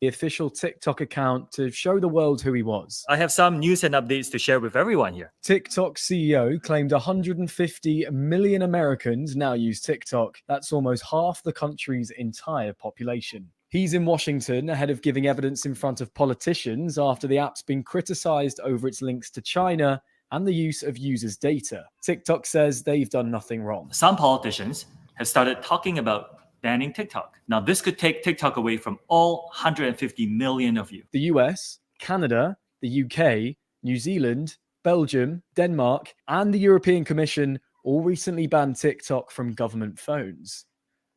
The official TikTok account to show the world who he was. I have some news and updates to share with everyone here. TikTok CEO claimed 150 million Americans now use TikTok. That's almost half the country's entire population. He's in Washington ahead of giving evidence in front of politicians after the app's been criticized over its links to China and the use of users' data. TikTok says they've done nothing wrong. Some politicians have started talking about banning TikTok. Now, this could take TikTok away from all 150 million of you. The US, Canada, the UK, New Zealand, Belgium, Denmark, and the European Commission all recently banned TikTok from government phones.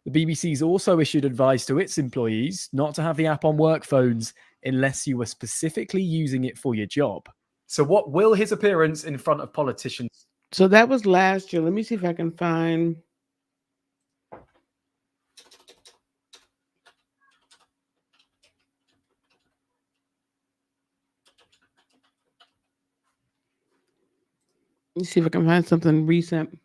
The BBC's also issued advice to its employees not to have the app on work phones unless you were specifically using it for your job. So what will his appearance in front of politicians? So that was last year. Let me see if I can find. Let me see if I can find something recent.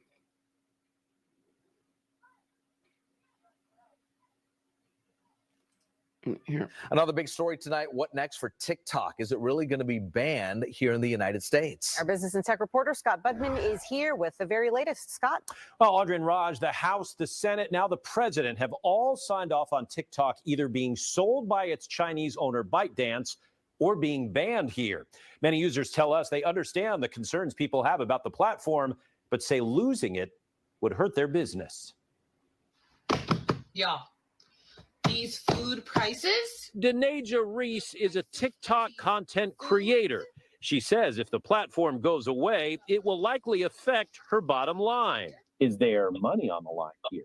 Here. Another big story tonight. What next for TikTok? Is it really going to be banned here in the United States? Our business and tech reporter Scott Budman is here with the very latest. Scott? Well, Audrey and Raj, the House, the Senate, now the president have all signed off on TikTok either being sold by its Chinese owner ByteDance or being banned here. Many users tell us they understand the concerns people have about the platform, but say losing it would hurt their business. Yeah. These food prices? Denaja Reese is a TikTok content creator. She says if the platform goes away, it will likely affect her bottom line. Is there money on the line here?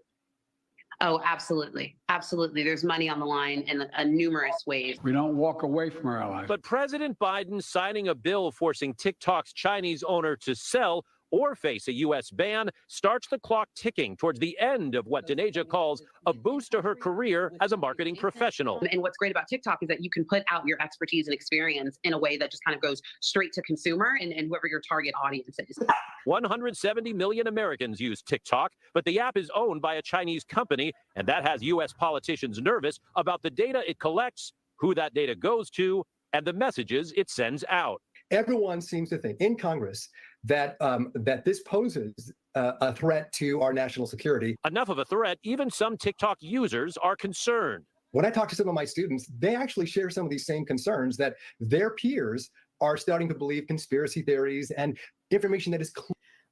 Oh, absolutely. Absolutely. There's money on the line in numerous ways. We don't walk away from our allies. But President Biden signing a bill forcing TikTok's Chinese owner to sell or face a U.S. ban starts the clock ticking towards the end of what Denaja calls a boost to her career as a marketing professional. And what's great about TikTok is that you can put out your expertise and experience in a way that just kind of goes straight to consumer and whoever your target audience is. 170 million Americans use TikTok, but the app is owned by a Chinese company, and that has U.S. politicians nervous about the data it collects, who that data goes to, and the messages it sends out. Everyone seems to think in Congress that that this poses a threat to our national security. Enough of a threat, even some TikTok users are concerned. When I talk to some of my students, they actually share some of these same concerns that their peers are starting to believe conspiracy theories and information that is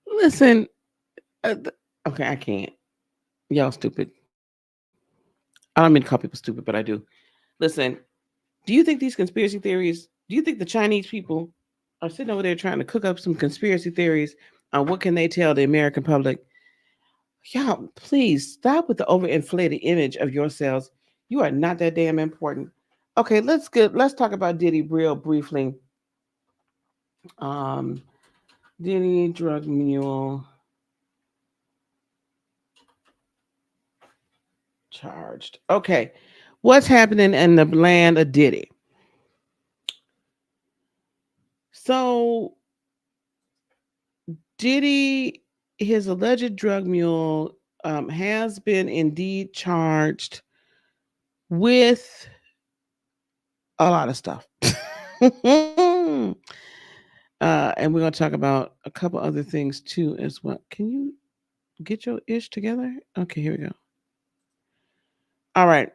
Listen, okay, I can't. Y'all stupid. I don't mean to call people stupid, but I do. Listen, do you think these conspiracy theories, do you think the Chinese people are sitting over there trying to cook up some conspiracy theories on what can they tell the American public? Y'all, please stop with the overinflated image of yourselves. You are not that damn important. Okay, let's talk about Diddy real briefly. Diddy, drug mule, charged. Okay, what's happening in the land of Diddy? So Diddy, his alleged drug mule, has been indeed charged with a lot of stuff. And we're going to talk about a couple other things too as well. Can you get your ish together? Okay, here we go. All right.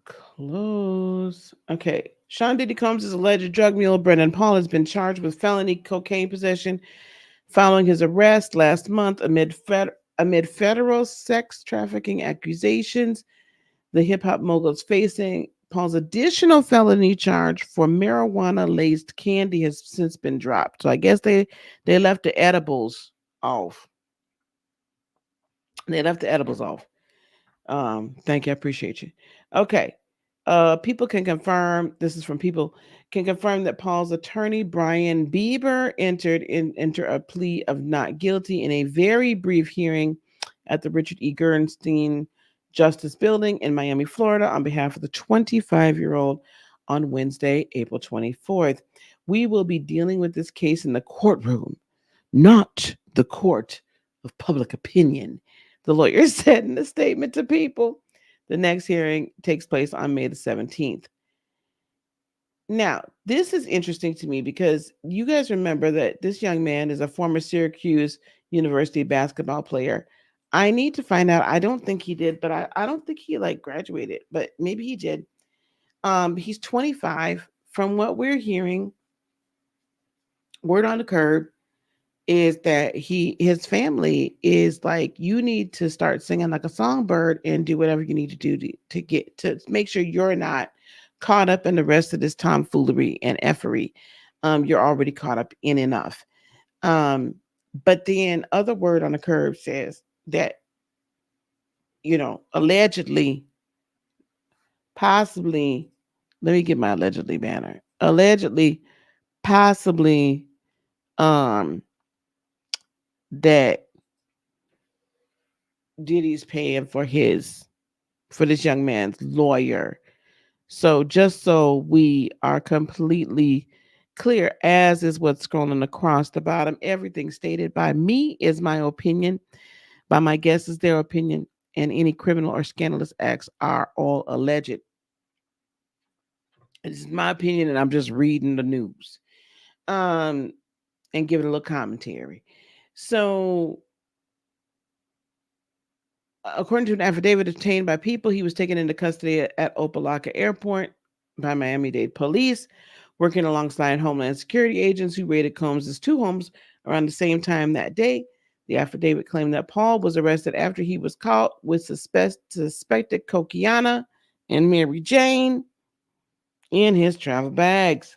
Close. Okay. Sean Diddy Combs' alleged drug mule, Brendan Paul, has been charged with felony cocaine possession following his arrest last month amid federal sex trafficking accusations. The hip hop mogul is facing Paul's additional felony charge for marijuana-laced candy has since been dropped. So I guess they left the edibles off. They left the edibles off. Thank you. I appreciate you. Okay. People can confirm, this is from People, can confirm that Paul's attorney, Brian Bieber, entered a plea of not guilty in a very brief hearing at the Richard E. Gernstein Justice Building in Miami, Florida, on behalf of the 25-year-old on Wednesday, April 24th. We will be dealing with this case in the courtroom, not the court of public opinion, the lawyer said in a statement to People. The next hearing takes place on May the 17th. Now, this is interesting to me because you guys remember that this young man is a former Syracuse University basketball player. I need to find out. I don't think he did, but I don't think he graduated, but maybe he did. He's 25. From what we're hearing, word on the curb is that his family is like, you need to start singing like a songbird and do whatever you need to do to make sure you're not caught up in the rest of this tomfoolery and effery. You're already caught up in enough. But then other word on the curb says that, allegedly, possibly, let me get my allegedly banner. Allegedly, possibly, that Diddy's paying for this young man's lawyer. So just so we are completely clear, as is what's scrolling across the bottom, everything stated by me is my opinion, by my guests is their opinion, and any criminal or scandalous acts are all alleged. This is my opinion, and I'm just reading the news, and giving a little commentary. So, according to an affidavit obtained by People, he was taken into custody at Opa-locka Airport by Miami-Dade police, working alongside Homeland Security agents who raided Combs' two homes around the same time that day. The affidavit claimed that Paul was arrested after he was caught with suspected cocaine and Mary Jane in his travel bags.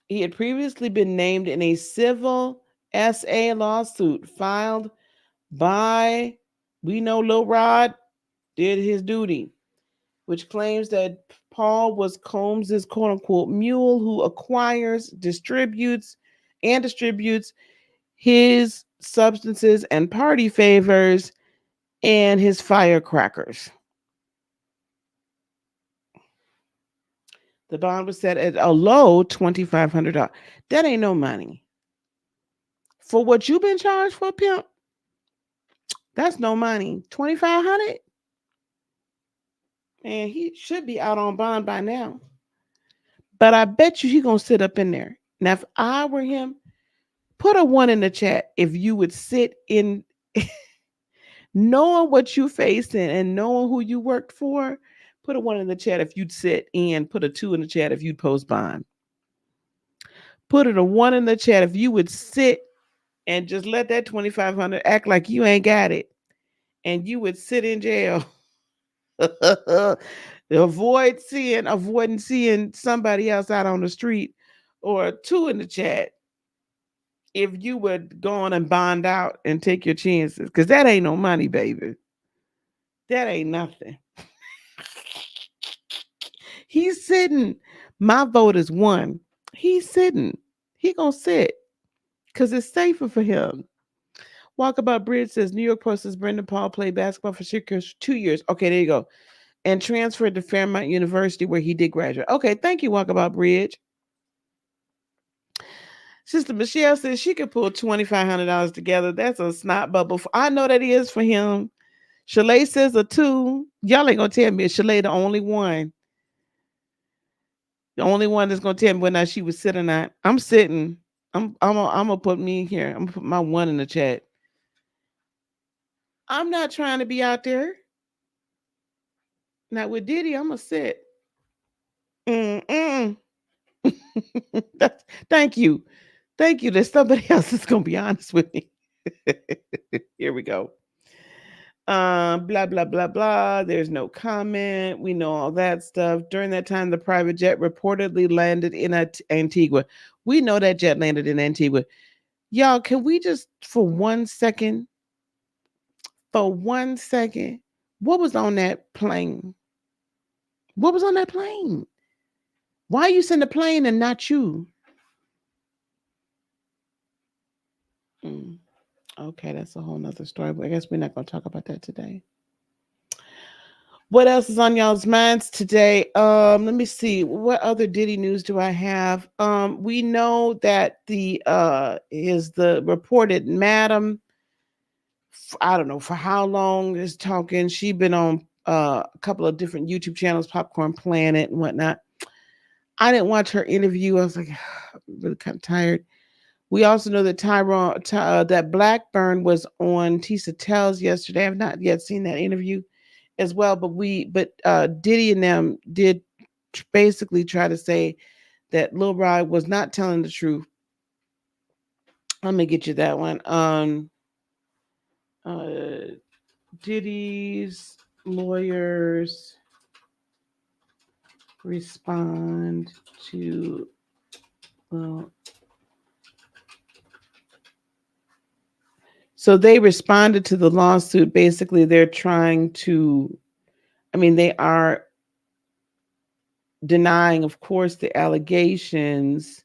He had previously been named in a civil SA lawsuit filed by, we know Lil Rod did his duty, which claims that Paul was Combs' quote-unquote mule who acquires, distributes his substances and party favors and his firecrackers. The bond was set at a low $2,500. That ain't no money. For what you've been charged for, pimp, that's no money. $2,500? Man, he should be out on bond by now. But I bet you he gonna sit up in there. Now, if I were him, put a 1 in the chat if you would sit in, knowing what you facing and knowing who you worked for. Put a 1 in the chat if you'd sit in. Put a 2 in the chat if you'd post bond. Put it a 1 in the chat if you would sit and just let that 2,500 act like you ain't got it, and you would sit in jail. Avoiding seeing somebody else out on the street, or a 2 in the chat if you would go on and bond out and take your chances, because that ain't no money, baby. That ain't nothing. He's sitting. My vote is 1. He's sitting. He gonna sit because it's safer for him. Walkabout Bridge says New York Post says Brendan Paul played basketball for 2 years. Okay, there you go. And transferred to Fairmont University where he did graduate. Okay, thank you, Walkabout Bridge. Sister Michelle says she could pull $2,500 together. That's a snot bubble. I know that is for him. Shalay says a 2. Y'all ain't gonna tell me, is Shalay the only one? The only one that's gonna tell me whether or not she was sitting or not. I'm sitting. I'm gonna put me here. I'm gonna put my 1 in the chat. I'm not trying to be out there. Now with Diddy, I'm gonna sit. Thank you. Thank you. There's somebody else that's gonna be honest with me. Here we go. Blah blah blah blah. There's no comment. We know all that stuff. During that time, the private jet reportedly landed in Antigua. We know that jet landed in Antigua. Y'all, can we just for 1 second? For 1 second, what was on that plane? What was on that plane? Why you send the plane and not you? Okay, that's a whole nother story, but I guess we're not going to talk about that today. What else is on y'all's minds today? Let me see. What other Diddy news do I have? We know that the reported madam, I don't know for how long, is talking. She's been on a couple of different YouTube channels, Popcorn Planet and whatnot. I didn't watch her interview. I was like, I'm really kind of tired. We also know that that Blackburn was on Tisa Tells yesterday. I've not yet seen that interview as well, but Diddy and them did basically try to say that Lil Rod was not telling the truth. Let me get you that one. Diddy's lawyers respond to, so they responded to the lawsuit. Basically, they're trying to, they are denying, of course, the allegations.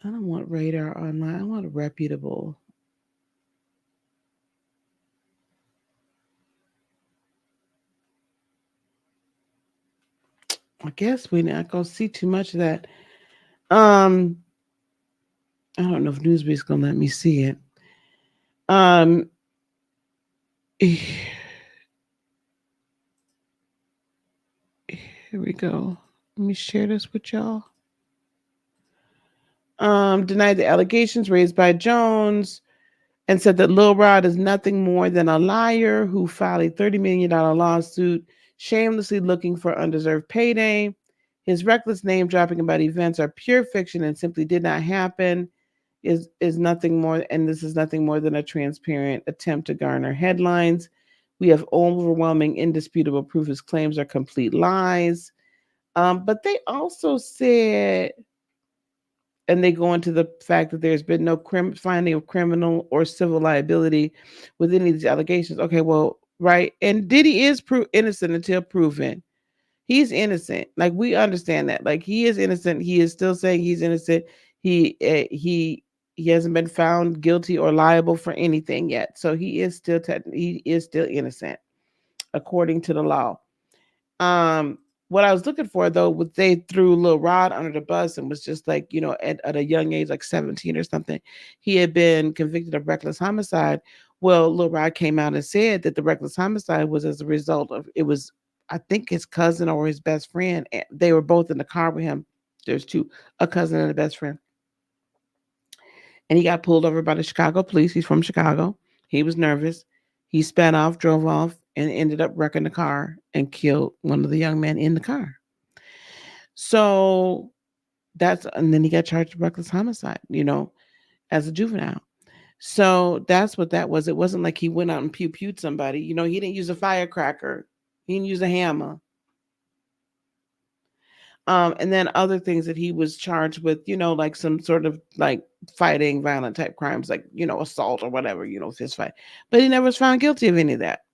I don't want Radar Online. I want a reputable. I guess we're not going to see too much of that. I don't know if Newsweek's going to let me see it. Here we go. Let me share this with y'all. Denied the allegations raised by Jones and said that Lil Rod is nothing more than a liar who filed a $30 million lawsuit, shamelessly looking for undeserved payday. His reckless name dropping about events are pure fiction and simply did not happen. Is nothing more, and this is nothing more than a transparent attempt to garner headlines. We have overwhelming, indisputable proof his claims are complete lies. But they also said, and they go into the fact that there's been no finding of criminal or civil liability with any of these allegations. Okay, well, right. And Diddy is innocent until proven. He's innocent. Like, we understand that. Like, he is innocent. He is still saying he's innocent. He hasn't been found guilty or liable for anything yet. So he is still innocent, according to the law. What I was looking for, though, was they threw Lil Rod under the bus and was just like, at a young age, like 17 or something, he had been convicted of reckless homicide. Well, Lil Rod came out and said that the reckless homicide was as a result of, it was, I think, his cousin or his best friend. They were both in the car with him There's two, a cousin and a best friend. And he got pulled over by the Chicago police. He's from Chicago. He was nervous. He sped off, drove off, and ended up wrecking the car and killed one of the young men in the car. So and then he got charged with reckless homicide, as a juvenile. So that's what that was. It wasn't like he went out and pew-pewed somebody. He didn't use a firecracker. He didn't use a hammer. And then other things that he was charged with, like some sort of like fighting, violent type crimes, like, assault or whatever, fist fight. But he never was found guilty of any of that.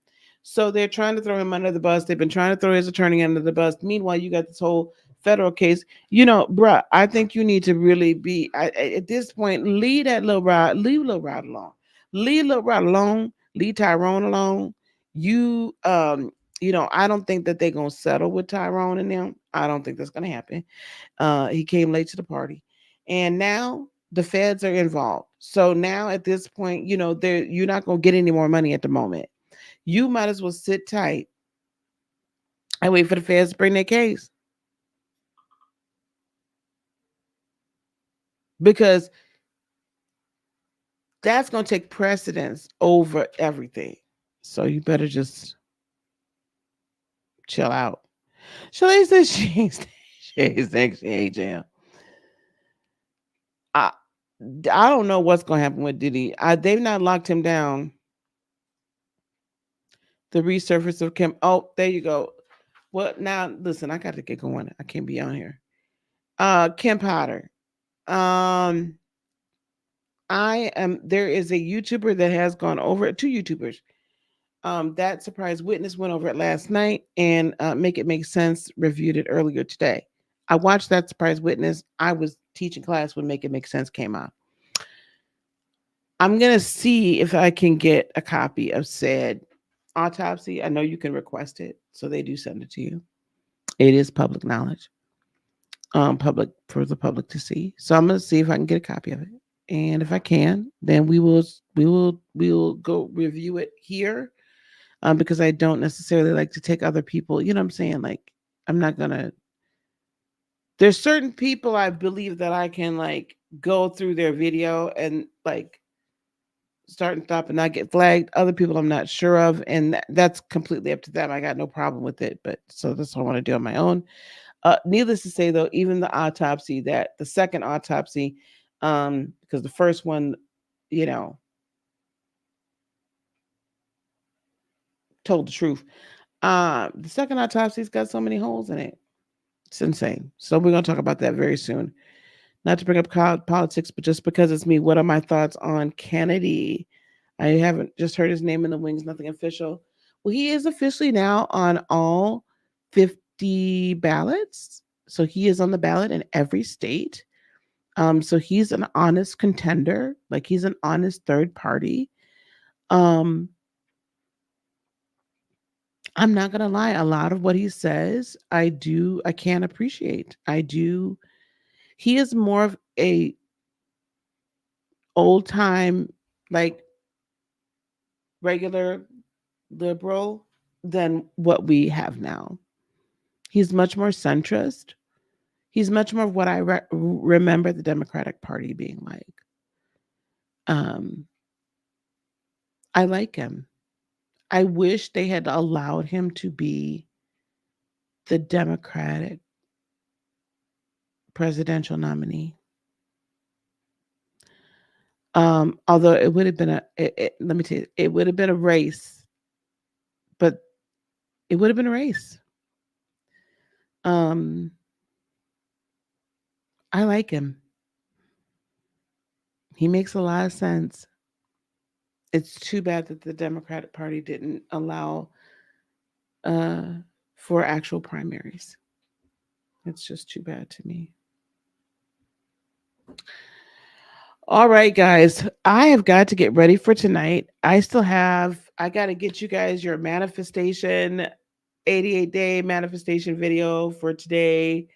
So they're trying to throw him under the bus. They've been trying to throw his attorney under the bus. Meanwhile, you got this whole federal case. Bruh, I think you need to really be, at this point, leave Little Rod alone. Leave Little Rod alone. Leave Tyrone alone. I don't think that they're going to settle with Tyrone and them. I don't think that's going to happen. He came late to the party. And now the feds are involved. So now at this point, you're not going to get any more money at the moment. You might as well sit tight and wait for the feds to bring their case. Because that's going to take precedence over everything. So you better just chill out. Shalane says she ain't jail. I don't know what's going to happen with Diddy. They've not locked him down. The resurface of Kim. Oh, there you go. Well, now listen, I got to get going. I can't be on here. Kim Potter. There is a YouTuber that has gone over it. Two YouTubers. That surprise witness went over it last night, and Make It Make Sense reviewed it earlier today. I watched that surprise witness. I was teaching class when Make It Make Sense came out. I'm gonna see if I can get a copy of said autopsy. I know you can request it, so they do send it to you. It is public knowledge, public for the public to see. So I'm gonna see if I can get a copy of it, and if I can, then we will go review it here, because I don't necessarily like to take other people. You know what I'm saying? Like, I'm not gonna. There's certain people I believe that I can like go through their video and like start and stop and not get flagged. Other people I'm not sure of, and that's completely up to them. I got no problem with it, but so that's what I want to do on my own. Needless to say, though, even the second autopsy, because the first one, told the truth. The second autopsy's got so many holes in it. It's insane. So we're going to talk about that very soon. Not to bring up politics, but just because it's me, what are my thoughts on Kennedy? I haven't just heard his name in the wings, nothing official. Well, he is officially now on all 50 ballots. So he is on the ballot in every state. So he's an honest contender. Like, he's an honest third party. I'm not going to lie. A lot of what he says, I can't appreciate. I do. He is more of a old time, like, regular liberal than what we have now. He's much more centrist. He's much more of what I remember the Democratic Party being like. I like him. I wish they had allowed him to be the Democratic presidential nominee. Although it would have been let me tell you, it would have been a race, but it would have been a race. I like him. He makes a lot of sense. It's too bad that the Democratic Party didn't allow for actual primaries. It's just too bad to me. All right, guys, I have got to get ready for tonight. I got to get you guys your manifestation, 88-day manifestation video for today.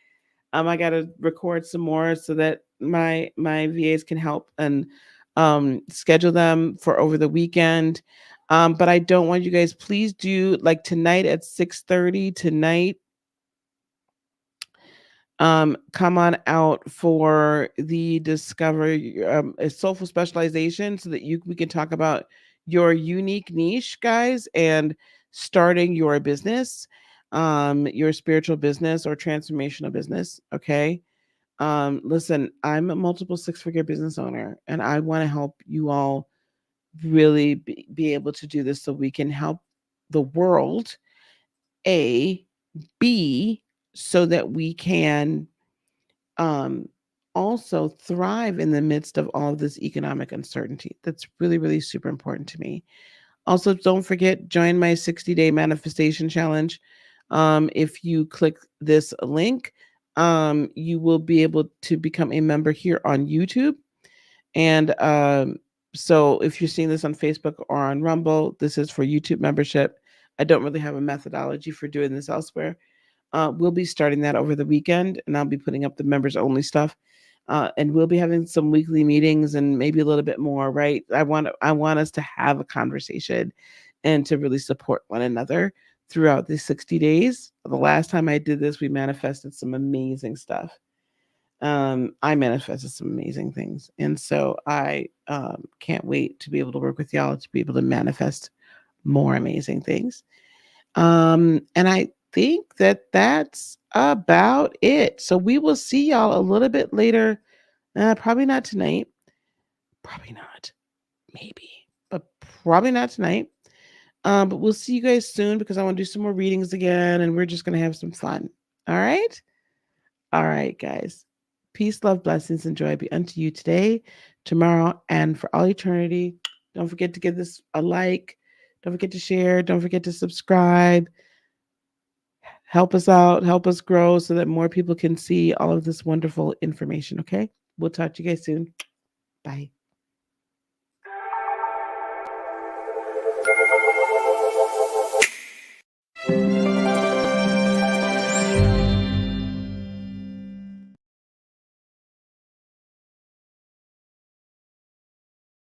I got to record some more so that my VAs can help and schedule them for over the weekend. But I don't want you guys, please do, like, tonight at 6:30 tonight. come on out for the Discover a Soulful Specialization so that we can talk about your unique niche, guys, and starting your business, your spiritual business or transformational business. Okay. Listen, I'm a multiple six-figure business owner, and I want to help you all really be able to do this so we can help the world, A, B, so that we can also thrive in the midst of all of this economic uncertainty. That's really, really super important to me. Also, don't forget, join my 60-day manifestation challenge. If you click this link, you will be able to become a member here on YouTube. And so if you're seeing this on Facebook or on Rumble, this is for YouTube membership. I don't really have a methodology for doing this elsewhere. We'll be starting that over the weekend, and I'll be putting up the members only stuff. And we'll be having some weekly meetings and maybe a little bit more, right? I want us to have a conversation and to really support one another throughout the 60 days. The last time I did this, we manifested some amazing stuff. I manifested some amazing things. And so I can't wait to be able to work with y'all to be able to manifest more amazing things. And I think that that's about it. So we will see y'all a little bit later. Probably not tonight. Probably not. Maybe. But probably not tonight. But we'll see you guys soon because I want to do some more readings again and we're just going to have some fun. All right? All right, guys. Peace, love, blessings, and joy be unto you today, tomorrow, and for all eternity. Don't forget to give this a like. Don't forget to share. Don't forget to subscribe. Help us out. Help us grow so that more people can see all of this wonderful information. Okay? We'll talk to you guys soon. Bye.